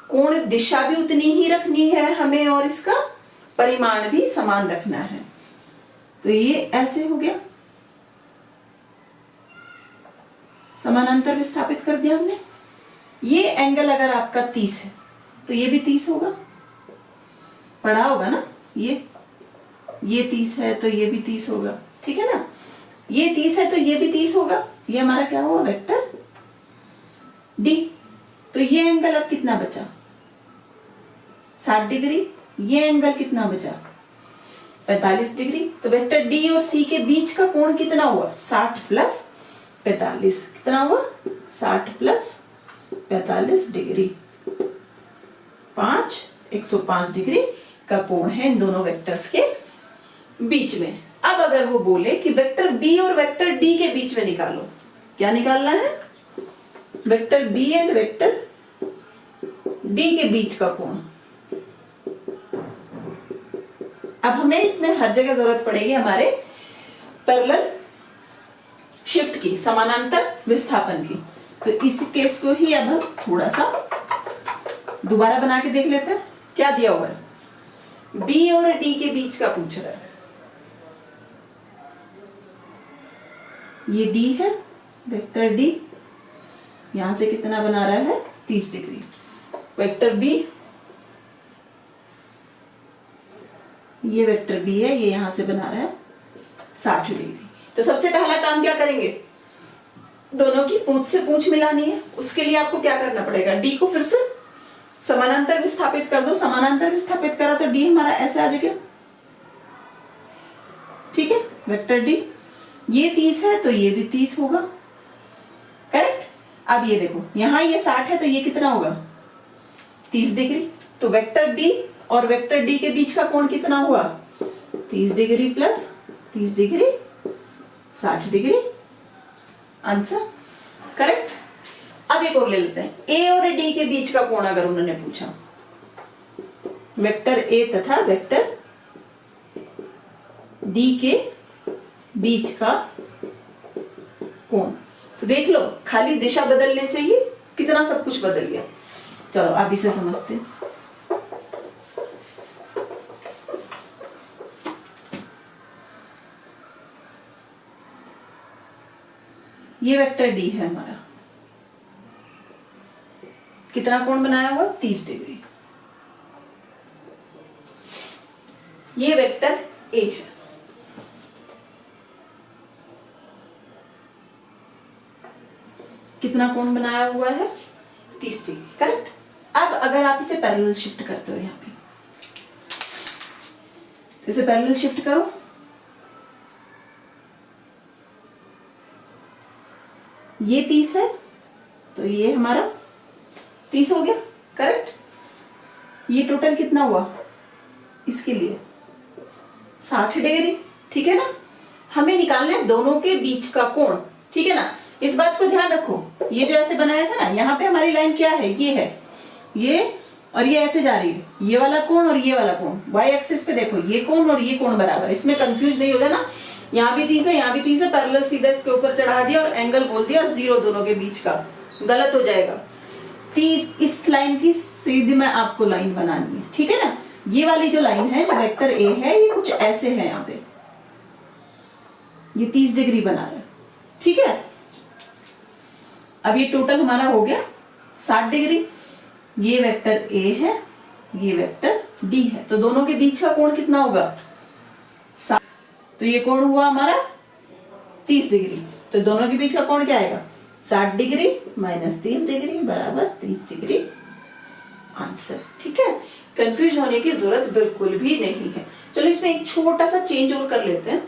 कोण दिशा भी उतनी ही रखनी है हमें और इसका परिमाण भी समान रखना है। तो ये ऐसे हो गया, समानांतर विस्थापित कर दिया हमने। ये एंगल अगर आपका 30 है तो ये भी 30 होगा, पढ़ा होगा ना। ये 30 है तो ये भी 30 होगा। ठीक है ना, ये 30 है तो ये भी 30 होगा। ये हमारा क्या हुआ? Vector D. तो ये एंगल अब कितना बचा? 60 डिग्री। ये एंगल कितना बचा? 45 डिग्री। तो वेक्टर डी और सी के बीच का कोण कितना हुआ? 60 प्लस 45। कितना हुआ? 60 प्लस 45 डिग्री। 105 डिग्री का कोण है इन दोनों वेक्टर्स के बीच में। अब अगर वो बोले कि वेक्टर बी और वेक्टर डी के बीच में निकालो, क्या निकालना है? Vector B and vector D के बीच का कोण। अब हमें इसमें हर जगह जरूरत पड़ेगी हमारे पैरेलल शिफ्ट की, समानांतर विस्थापन की। तो इस केस को ही अब हम थोड़ा सा दोबारा बना के देख लेते हैं। क्या दिया हुआ है? बी और डी के बीच का पूछ रहा है। ये डी है, वेक्टर डी यहां से कितना बना रहा है? 30 डिग्री। वेक्टर बी, ये वेक्टर बी है, ये यहां से बना रहा है 60 डिग्री। तो सबसे पहला काम क्या करेंगे? दोनों की पूंछ से पूंछ मिलानी है। उसके लिए आपको क्या करना पड़ेगा? डी को फिर से समानांतर विस्थापित कर दो। समानांतर विस्थापित करा तो डी हमारा ऐसे आ जाएगा। ठीक है, वेक्टर डी ये 30 है तो ये भी 30 होगा, करेक्ट। अब ये देखो, यहां ये 60 है तो ये कितना होगा? 30 डिग्री। तो वेक्टर बी और वेक्टर डी के बीच का कोण कितना हुआ? 30 degree plus 30 degree, 60 degree. Answer correct. अब एक और ले लेते हैं, ए और डी के बीच का कोण अगर उन्होंने पूछा, वेक्टर ए तथा वेक्टर डी के बीच का कोण। तो देख लो, खाली दिशा बदलने से ही कितना सब कुछ बदल गया। चलो अब इसे समझते हैं। ये वेक्टर डी है हमारा, कितना कोण बनाया हुआ? 30 डिग्री। ये वेक्टर ए है, कितना कोण बनाया हुआ है? 30 डिग्री, करेक्ट। अब अगर आप इसे पैरेलल शिफ्ट करते हो, यहां पे इसे पैरेलल शिफ्ट करो ये 30 है, तो ये हमारा 30 हो गया, करेक्ट। ये टोटल कितना हुआ इसके लिए 60 डिग्री, ठीक है ना। हमें निकालना है दोनों के बीच का कोण, ठीक है ना। इस बात को ध्यान रखो, ये जो ऐसे बनाया था ना, यहाँ पे हमारी लाइन क्या है, ये है, ये और ये ऐसे जा रही है, ये वाला कोण और ये वाला कोण, वाई एक्सिस पे देखो ये कोण और ये कोण बराबर, इसमें कंफ्यूज नहीं हो जाना। यहाँ भी 30 है, यहाँ भी 30 है, पैरेलल सीधा इसके ऊपर चढ़ा दिया और एंगल बोल दिया 0 दोनों के बीच का, गलत हो जाएगा। 30 इस लाइन की सीधी में आपको लाइन बनानी है, ठीक है ना। ये वाली जो लाइन है, जो वेक्टर ए है, ये कुछ ऐसे है, यहाँ पे ये 30 डिग्री बना रहा है, ठीक है। अब ये टोटल हमारा हो गया 60 डिग्री। ये वेक्टर ए है, ये वेक्टर डी है, तो दोनों के बीच का कोण कितना होगा 60। तो ये कोण हुआ हमारा 30 डिग्री, तो दोनों के बीच का कोण क्या आएगा 60 डिग्री माइनस 30 डिग्री बराबर 30 डिग्री, आंसर, ठीक है। कंफ्यूज होने की जरूरत बिल्कुल भी नहीं है। चलो इसमें एक छोटा सा चेंज और कर लेते हैं।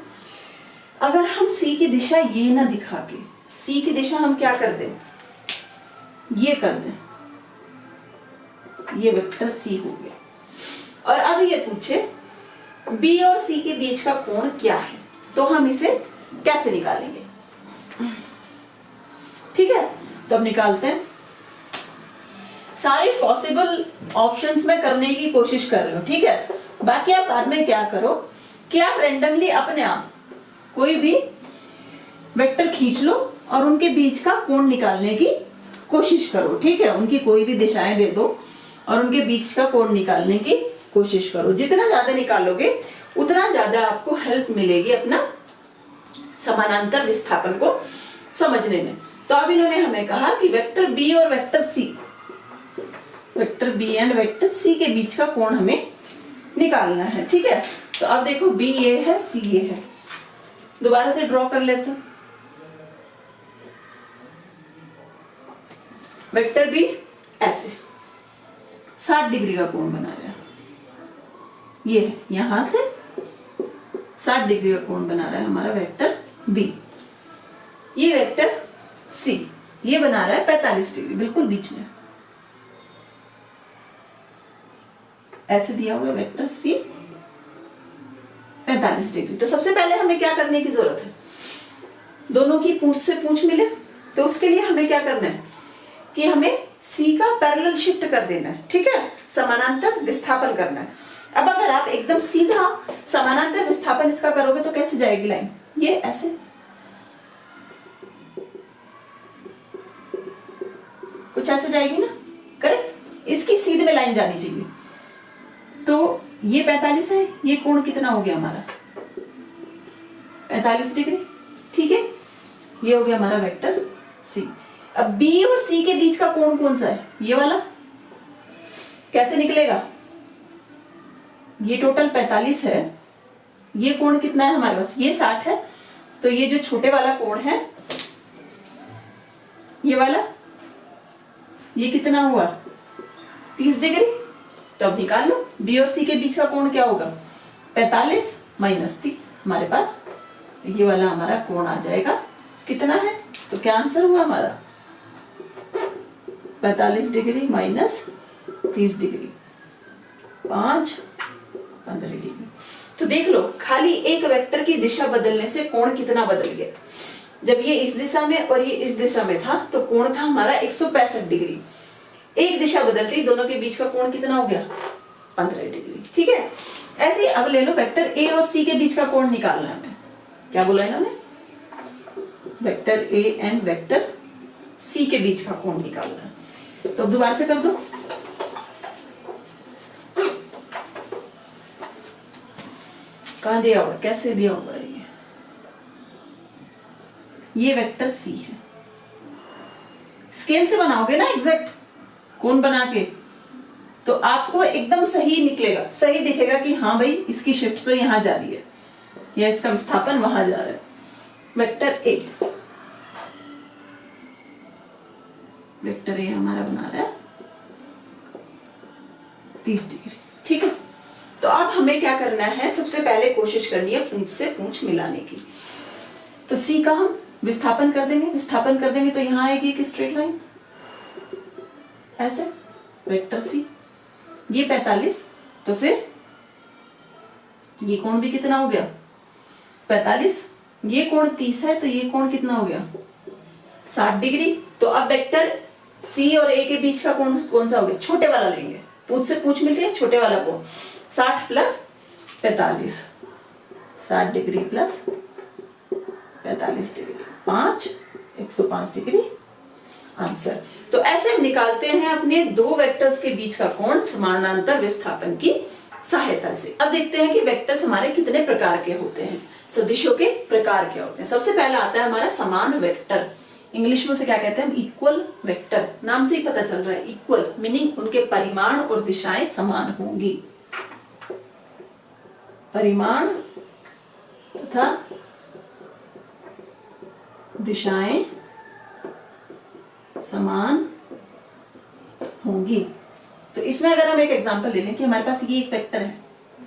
अगर हम सी की दिशा ये ना दिखा के, सी की दिशा हम क्या कर दें, ये कर दें, ये वेक्टर सी हो गया। और अब ये पूछे बी और सी के बीच का कोण क्या है, तो हम इसे कैसे निकालेंगे, ठीक है। तो अब निकालते हैं। सारे पॉसिबल ऑप्शंस में करने की कोशिश कर रहे हो, ठीक है। बाकी आप बाद में क्या करो कि आप रेंडमली अपने आप कोई भी वेक्टर खींच लो और उनके बीच का कोण निकालने की कोशिश करो, ठीक है। उनकी कोई भी दिशाएं दे दो और उनके बीच का कोण निकालने की कोशिश करो। जितना ज्यादा निकालोगे उतना ज्यादा आपको हेल्प मिलेगी अपना समानांतर विस्थापन को समझने में। तो अब इन्होंने हमें कहा कि वेक्टर बी और vector C, vector B and vector C के बीच का कोण हमें निकालना है, ठीक है। तो अब देखो बी ये है, सी ये है, दोबारा से ड्रॉ कर लेते हैं। वेक्टर बी ऐसे 60 डिग्री का कोण बना रहा है, ये है, यहां से 60 डिग्री का कोण बना रहा है हमारा वेक्टर बी। ये वेक्टर सी ये बना रहा है 45 डिग्री, बिल्कुल बीच में ऐसे दिया हुआ वेक्टर सी 45 डिग्री। तो सबसे पहले हमें क्या करने की जरूरत है, दोनों की पूंछ से पूंछ मिले, तो उसके लिए हमें क्या करना है कि हमें सी का पैरेलल शिफ्ट कर देना है, ठीक है, समानांतर विस्थापन करना है। अब अगर आप एकदम सीधा समानांतर विस्थापन इसका करोगे तो कैसे जाएगी लाइन, ये ऐसे, कुछ ऐसे जाएगी ना, करेक्ट। इसकी सीधे में लाइन जानी चाहिए। तो ये 45 है, ये कोण कितना हो गया हमारा 45 डिग्री, ठीक है। ये हो गया हमारा वेक्टर सी। अब बी और सी के बीच का कोण कौन सा है, ये वाला, कैसे निकलेगा, ये टोटल 45 है, ये कोण कितना है हमारे पास, ये 60 है, तो ये जो छोटे वाला कोण है ये वाला, ये कितना हुआ 30 डिग्री। तो अब निकाल लो बी और सी के बीच का कोण क्या होगा 45 माइनस 30, हमारे पास ये वाला हमारा कोण आ जाएगा, कितना है, तो क्या आंसर हुआ हमारा 45 डिग्री माइनस 30 डिग्री, 15 डिग्री। तो देख लो खाली एक वेक्टर की दिशा बदलने से कोण कितना बदल गया। जब ये इस दिशा में और ये इस दिशा में था तो कोण था हमारा 165 डिग्री, एक दिशा बदलती दोनों के बीच का कोण कितना हो गया 15 डिग्री, ठीक है। ऐसे अब ले लो वेक्टर ए और सी के बीच का कोण निकालना है हमें, क्या बोला इन्होंने, vector A and vector C के बीच का कोण निकालना है। तो दोबारा से कर दो, कहां दिया हुआ, कैसे दिया हुआ है, ये वेक्टर सी है, स्केल से बनाओगे ना एग्जैक्ट कोण बना के, तो आपको एकदम सही निकलेगा, सही दिखेगा कि हाँ भाई इसकी शिफ्ट तो यहां जा रही है या इसका विस्थापन वहां जा रहा है। वेक्टर ए, वेक्टर ए हमारा बना रहा है 30 डिग्री, ठीक है। तो अब हमें क्या करना है, सबसे पहले कोशिश करनी है पूंछ से पूंछ मिलाने की। तो सी का हम विस्थापन कर देंगे, विस्थापन कर देंगे तो यहां आएगी एक स्ट्रेट लाइन ऐसे, वेक्टर सी, ये 45, तो फिर ये कोण भी कितना हो गया 45, ये कोण 30 है तो ये कोण कितना हो गया 60 डिग्री। तो अब वेक्टर सी और ए के बीच का कोण कौन सा हो गया, छोटे वाला लेंगे, पूछ से पूछ मिल रही है, छोटे वाला कोण 60 plus 45, 60 degree plus 45 degree, 5 105 degree answer. तो ऐसे हम निकालते हैं अपने दो वेक्टर्स के बीच का कोण समानांतर विस्थापन की सहायता से। अब देखते हैं कि वेक्टर्स हमारे कितने प्रकार के होते हैं, सदिशों के प्रकार क्या होते हैं। सबसे पहला आता है हमारा समान वेक्टर, इंग्लिश में उसे क्या कहते हैं हम, इक्वल वेक्टर। नाम से ही पता चल रहा है इक्वल, मीनिंग उनके परिमाण और दिशाएं समान होंगी, परिमाण तथा दिशाएं समान होंगी। तो इसमें अगर हम एक एग्जांपल ले लें कि हमारे पास ये एक वेक्टर है,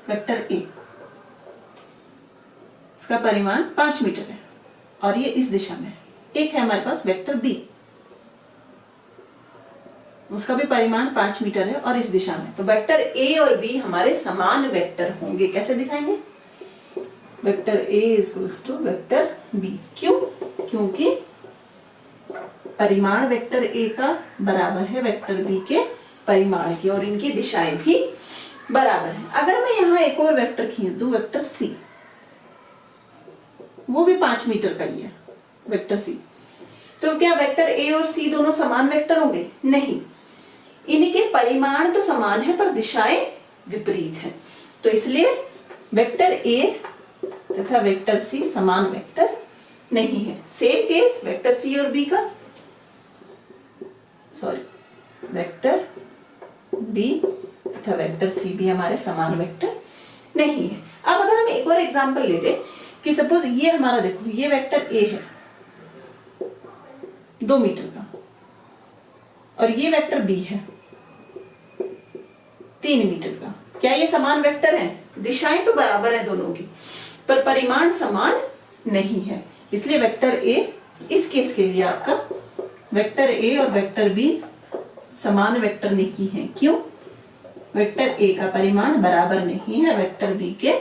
वेक्टर ए, इसका परिमाण 5 मीटर है और ये इस दिशा में। एक है हमारे पास वेक्टर बी, उसका भी परिमाण 5 मीटर है और इस दिशा में। तो वेक्टर ए और बी हमारे समान वेक्टर होंगे। कैसे दिखाएंगे, vector A equals to vector B. क्यों, क्योंकि परिमाण वेक्टर ए का बराबर है वेक्टर बी के परिमाण की और इनकी दिशाएं भी बराबर है। अगर मैं यहां एक और वेक्टर खींच दूं, वेक्टर सी, वो भी 5 मीटर का ही है वेक्टर सी, तो क्या वेक्टर ए और सी दोनों समान वेक्टर होंगे? नहीं, इनके परिमाण तो समान है पर दिशाएं विपरीत हैं। तो इसलिए वेक्टर ए तथा वेक्टर सी समान वेक्टर नहीं है। सेम केस वेक्टर सी और बी का, सॉरी, वेक्टर बी तथा वेक्टर सी भी हमारे समान वेक्टर नहीं है। अब अगर हम एक और एग्जांपल ले लें कि सपोज ये हमारा, देखो ये वेक्टर ए है 2 मीटर का और ये वेक्टर बी है 3 मीटर का। क्या ये समान वेक्टर है? दिशाएं तो बराबर है दोनों की पर परिमाण समान नहीं है। इसलिए वेक्टर ए, इस केस के लिए आपका वेक्टर ए और वेक्टर बी समान वेक्टर नहीं है। क्यों? वेक्टर ए का परिमाण बराबर नहीं है वेक्टर बी के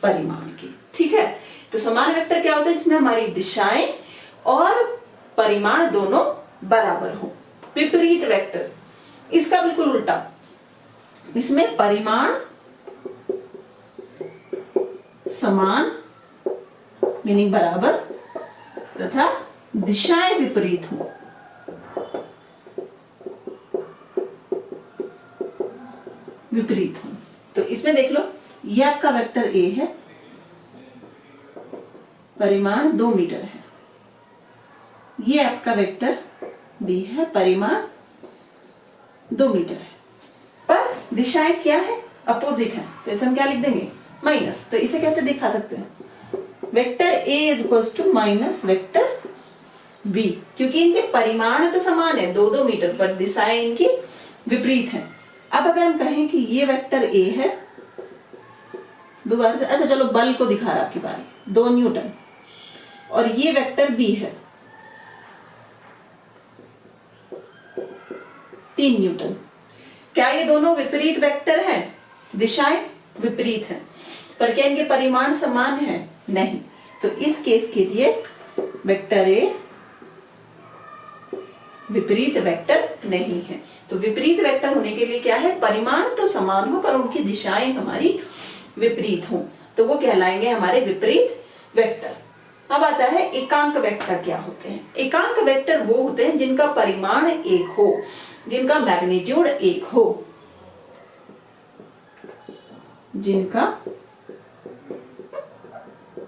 परिमाण की। ठीक है, तो समान वेक्टर क्या होता है? जिसमें हमारी दिशाएं और परिमाण दोनों बराबर हो। विपरीत वेक्टर, इसका बिल्कुल उल्टा, इसमें परिमाण समान मीनिंग बराबर तथा दिशाएं विपरीत हो। विपरीत हो तो इसमें देख लो, ये आपका वेक्टर ए है, परिमाण 2 मीटर है। ये आपका वेक्टर बी है, परिमाण 2 मीटर है, पर दिशाएं क्या है? अपोजिट है। तो इसे हम क्या लिख देंगे? माइनस। तो इसे कैसे दिखा सकते हैं? Vector A is equals to minus vector B, क्योंकि इनके परिमाण तो समान है 2-2 मीटर पर दिशाएं इनकी विपरीत है। अब अगर हम कहें कि ये वेक्टर ए है, दोबारा से, अच्छा चलो बल को दिखा रहा आपकी बारी, 2 न्यूटन, और ये वेक्टर बी है 3 न्यूटन। क्या ये दोनों विपरीत वेक्टर हैं? दिशाएं विपरीत हैं, पर क्या इनके परिमाण समान है? नहीं। तो इस केस के लिए वेक्टर ए विपरीत वेक्टर नहीं है। तो विपरीत वेक्टर होने के लिए क्या है? परिमाण तो समान हो पर उनकी दिशाएं हमारी विपरीत हो, तो वो कहलाएंगे हमारे विपरीत वेक्टर। अब आता है एकांक वेक्टर क्या होते हैं? एकांक वेक्टर वो होते हैं जिनका परिमाण एक हो, जिनका मैग्नीट्यूड एक हो, जिनका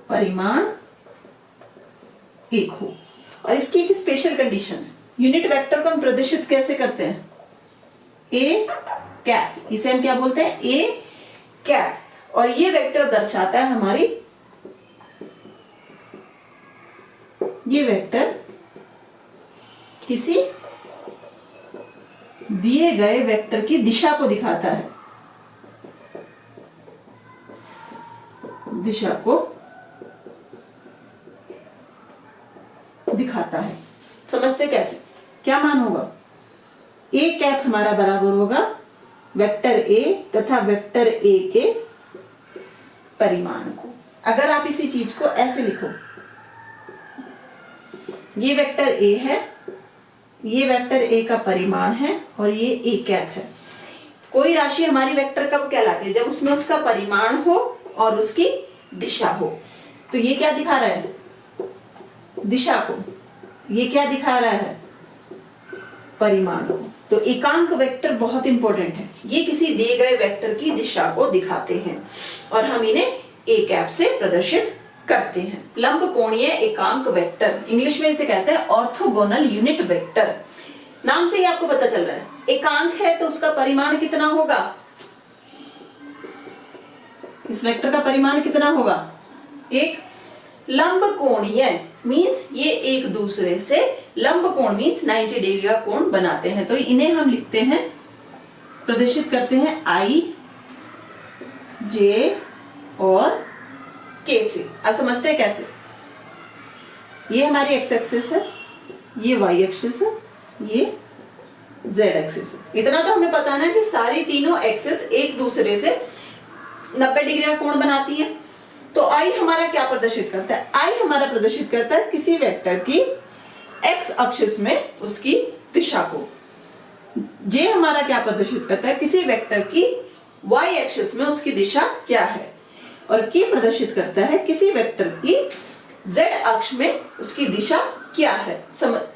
परिमाण एक हो। और इसकी एक स्पेशल कंडीशन है। यूनिट वेक्टर को हम प्रदर्शित कैसे करते हैं? ए कैप, इसे हम क्या बोलते हैं? A cap. और ये वेक्टर दर्शाता है हमारी, ये वेक्टर किसी दिए गए वेक्टर की दिशा को दिखाता है, दिशा को दिखाता है। समझते कैसे, क्या मान होगा? ए कैप हमारा बराबर होगा वेक्टर ए तथा वेक्टर ए के परिमाण को। अगर आप इसी चीज को ऐसे लिखो, ये वेक्टर ए है, ये वेक्टर ए का परिमाण है और ये ए कैप है। कोई राशि हमारी वेक्टर कब कहलाती है? जब उसमें उसका परिमाण हो और उसकी दिशा हो। तो ये क्या दिखा रहा है? दिशा को। ये क्या दिखा रहा है? परिमाण को। तो एकांक वेक्टर बहुत इंपॉर्टेंट है, ये किसी दिए गए वेक्टर की दिशा को दिखाते हैं और हम इन्हें ए कैप से प्रदर्शित करते हैं। लंब कोणीय एकांक वेक्टर, इंग्लिश में इसे कहते हैं ऑर्थोगोनल यूनिट वेक्टर। नाम से ही आपको पता चल रहा है, एकांक है तो उसका परिमाण कितना होगा? इस वेक्टर का परिमाण कितना होगा? एक। लंब कोणीय मीन्स ये एक दूसरे से, लंब कोण मीन्स 90 डिग्री का कोण बनाते हैं। तो इन्हें हम लिखते हैं, प्रदर्शित करते हैं आई, जे और के से। अब समझते हैं कैसे? ये हमारी एक्स एक्सिस है, ये वाई एक्सिस है, ये जेड एक्सिस है। इतना तो हमें पता ना कि सारी तीनों एक्सिस एक दूसरे से 90 डिग्री का कोण बनाती है। तो आई हमारा क्या प्रदर्शित करता है? आई हमारा प्रदर्शित करता है किसी वेक्टर की एक्स एक्सिस में उसकी दिशा को। जे हमारा क्या प्रदर्शित करता है? किसी वेक्टर की वाई एक्सिस में उसकी दिशा क्या है। और के प्रदर्शित करता है किसी वेक्टर की जेड अक्ष में उसकी दिशा क्या है।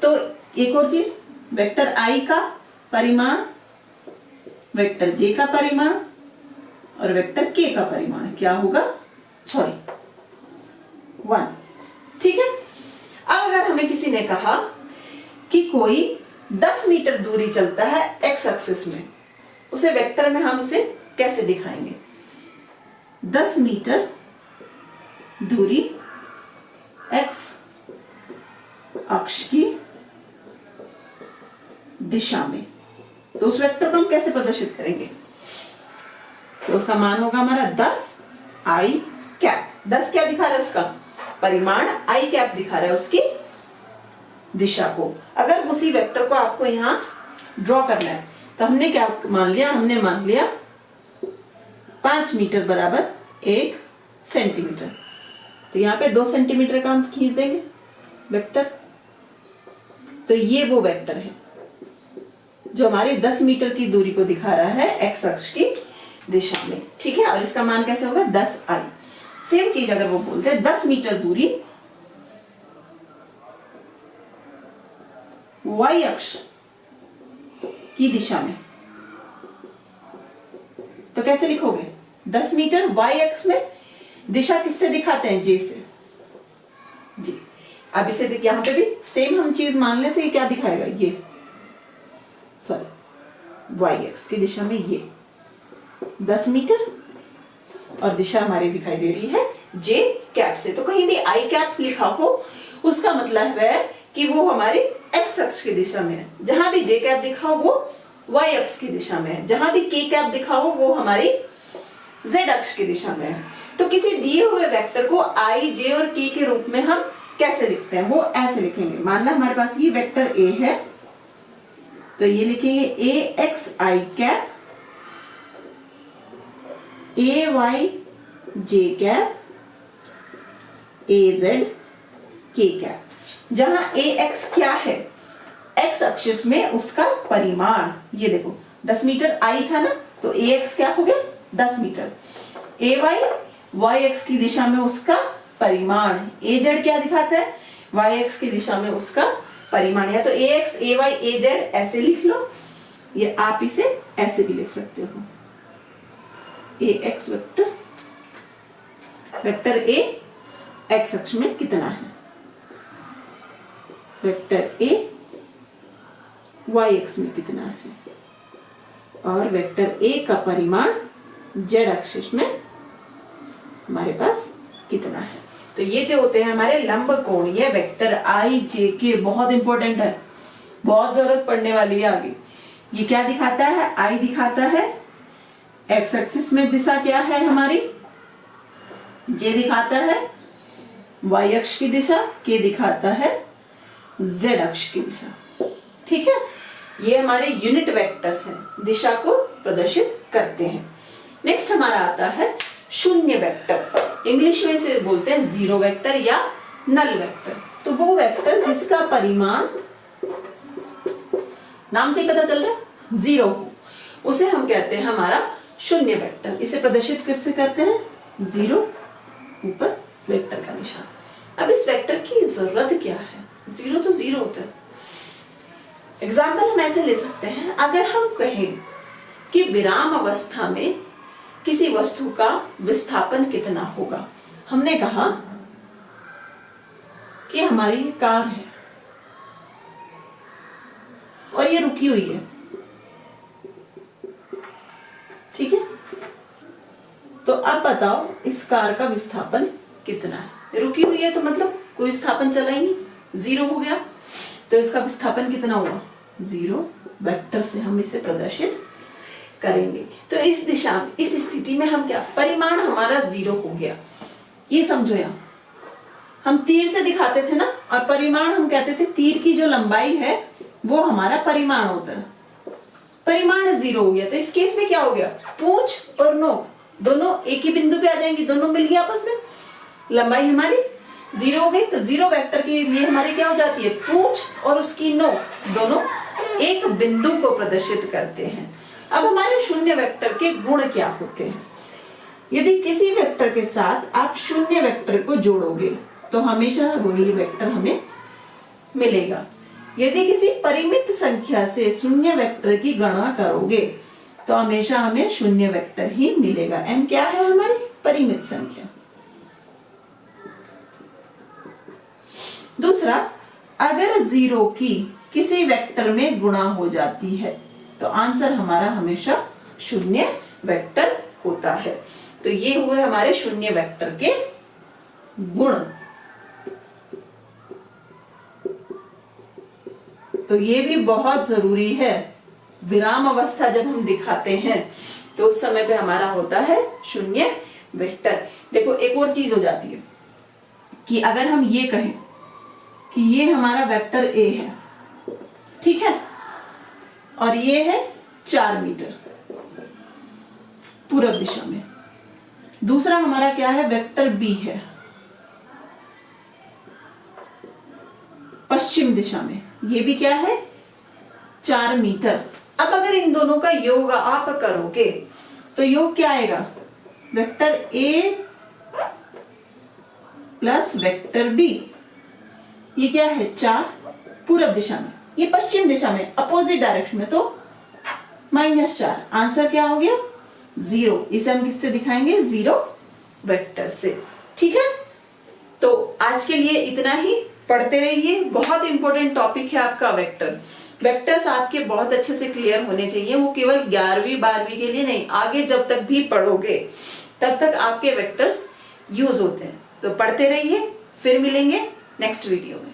तो एक और चीज, वेक्टर आई का परिमाण, वेक्टर जे का परिमाण और वेक्टर के का परिमाण क्या होगा? सॉरी 1। ठीक है। अब अगर हमें किसी ने कहा कि कोई 10 मीटर दूरी चलता है एक्स एक्सिस में, उसे वेक्टर में हम इसे कैसे दिखाएंगे? 10 मीटर दूरी एक्स अक्ष की दिशा में, तो उस वेक्टर को हम कैसे प्रदर्शित करेंगे? तो उसका मान होगा हमारा 10 आई कैप। 10 क्या दिखा रहा है? उसका परिमाण। आई कैप दिखा रहा है उसकी दिशा को। अगर उसी वेक्टर को आपको यहां ड्रॉ करना है तो हमने क्या मान लिया? हमने मान लिया 5 मीटर बराबर 1 सेंटीमीटर। तो यहाँ पे 2 सेंटीमीटर का हम खींच देंगे वेक्टर। तो ये वो वेक्टर है जो हमारी 10 मीटर की दूरी को दिखा रहा है एक्स अक्ष की दिशा में। ठीक है। और इसका मान कैसे होगा? 10 आई। सेम चीज अगर वो बोलते हैं 10 मीटर दूरी वाई अक्ष की दिशा में, तो कैसे लिखोगे? 10 मीटर वाई अक्ष में दिशा किससे दिखाते हैं? जे से। जी। अब इसे देखिए, यहां पे भी सेम हम चीज मान लेते हैं। क्या दिखाएगा? ये सॉरी वाई अक्ष की दिशा में ये 10 मीटर और दिशा हमारी दिखाई दे रही है जे कैप से। तो कहीं भी आई कैप लिखा हो उसका मतलब है कि वो हमारी एक्स अक्ष की दिशा में है। जहां भी जे कैप दिखा हो वो वाई अक्ष की दिशा में है। जहां भी के कैप दिखा हो वो हमारी जेड अक्ष की दिशा में है। तो किसी दिए हुए वेक्टर को आई, जे और के के रूप में हम कैसे लिखते हैं? वो ऐसे लिखेंगे। मान लो हमारे पास ये वेक्टर ए है, तो ये लिखेंगे ए एक्स आई कैप, ए वाई जे कैप, ए जेड के कैप। जहां ए एक्स क्या है? एक्स एक्सिस में उसका परिमाण। ये देखो 10 मीटर आई था ना, तो ए एक्स क्या हो गया? 10 मीटर। ए वाई वाई एक्स की दिशा में उसका परिमाण। ए जेड क्या दिखाता है? वाई एक्स की दिशा में उसका परिमाण। या तो ए एक्स, ए वाई, ए जेड ऐसे लिख लो, ये आप इसे ऐसे भी लिख सकते हो। A x vector, vector A x अक्ष में कितना है? वेक्टर ए वाई एक्स में कितना है? और वेक्टर ए का परिमाण जेड अक्ष में हमारे पास कितना है? तो ये जो होते हैं हमारे लंब कोणीय वेक्टर आई जे के। बहुत इंपॉर्टेंट है, बहुत जरूरत पड़ने वाली है आगे। ये क्या दिखाता है? आई दिखाता है एक्स एक्सिस में दिशा क्या है हमारी, जे दिखाता है वाई अक्ष की दिशा, के दिखाता है z अक्ष की दिशा। ठीक है, ये हमारे यूनिट वेक्टर्स हैं, दिशा को प्रदर्शित करते हैं। नेक्स्ट हमारा आता है शून्य वेक्टर। इंग्लिश में इसे बोलते हैं जीरो वेक्टर या नल वेक्टर। तो वो वेक्टर जिसका परिमाण नाम से ही पता चल रहा है जीरो, उसे हम कहते हैं हमारा शून्य वेक्टर। इसे प्रदर्शित किससे करते हैं? जीरो, ऊपर वेक्टर का निशान। अब इस वेक्टर की जरूरत क्या है? जीरो तो जीरो होता है। एग्जाम्पल हम ऐसे ले सकते हैं, अगर हम कहें कि विराम अवस्था में किसी वस्तु का विस्थापन कितना होगा। हमने कहा कि हमारी कार है और ये रुकी हुई है, ठीक है। तो अब बताओ इस कार का विस्थापन कितना है? रुकी हुई है तो मतलब कोई विस्थापन चला ही नहीं, जीरो हो गया। तो इसका विस्थापन कितना हुआ? जीरो। वेक्टर से हम इसे प्रदर्शित करेंगे। तो इस दिशा, इस स्थिति में हम क्या, परिमाण हमारा जीरो हो गया। ये समझो, यहां हम तीर से दिखाते थे ना, और परिमाण हम कहते थे तीर की जो लंबाई है वो हमारा परिमाण होता है। परिमाण जीरो हो गया, तो इस केस में क्या हो गया? पूंछ और नोक दोनों एक ही बिंदु पे आ जाएंगी, दोनों मिल गए आपस में, लंबाई हमारी जीरो हो गई। तो जीरो वेक्टर के लिए हमारी क्या हो जाती है? पूंछ और उसकी नोक दोनों एक बिंदु को प्रदर्शित करते हैं। अब हमारे शून्य वेक्टर के गुण क्या होते हैं? यदि किसी वेक्टर के साथ आप शून्य वेक्टर को जोड़ोगे तो हमेशा वही वेक्टर हमें मिलेगा। यदि किसी परिमित संख्या से शून्य वेक्टर की गणना करोगे तो हमेशा हमें शून्य वेक्टर ही मिलेगा। n क्या है? हमारी परिमित संख्या। दूसरा, अगर जीरो की किसी वेक्टर में गुणा हो जाती है तो आंसर हमारा हमेशा शून्य वेक्टर होता है। तो ये हुए हमारे शून्य वेक्टर के गुण। तो ये भी बहुत जरूरी है। विराम अवस्था जब हम दिखाते हैं तो उस समय पे हमारा होता है शून्य वेक्टर। देखो एक और चीज हो जाती है कि अगर हम ये कहें कि ये हमारा वेक्टर ए है, ठीक है, और ये है 4 मीटर पूरब दिशा में। दूसरा हमारा क्या है? वेक्टर बी है पश्चिम दिशा में, ये भी क्या है? 4 मीटर। अब अगर इन दोनों का योग आप करोगे तो योग क्या आएगा? Vector A plus vector B. ये क्या है? 4 पूरब दिशा में, ये पश्चिम दिशा में अपोजिट डायरेक्शन में, तो -4। आंसर क्या हो गया? जीरो। इसे हम किससे दिखाएंगे? जीरो वेक्टर से। ठीक है, तो आज के लिए इतना ही। पढ़ते रहिए, बहुत इंपॉर्टेंट टॉपिक है आपका वेक्टर। वेक्टर्स आपके बहुत अच्छे से क्लियर होने चाहिए। वो केवल 11वीं 12वीं के लिए नहीं, आगे जब तक भी पढ़ोगे तब तक आपके वेक्टर्स यूज होते हैं। तो पढ़ते रहिए, फिर मिलेंगे नेक्स्ट वीडियो में।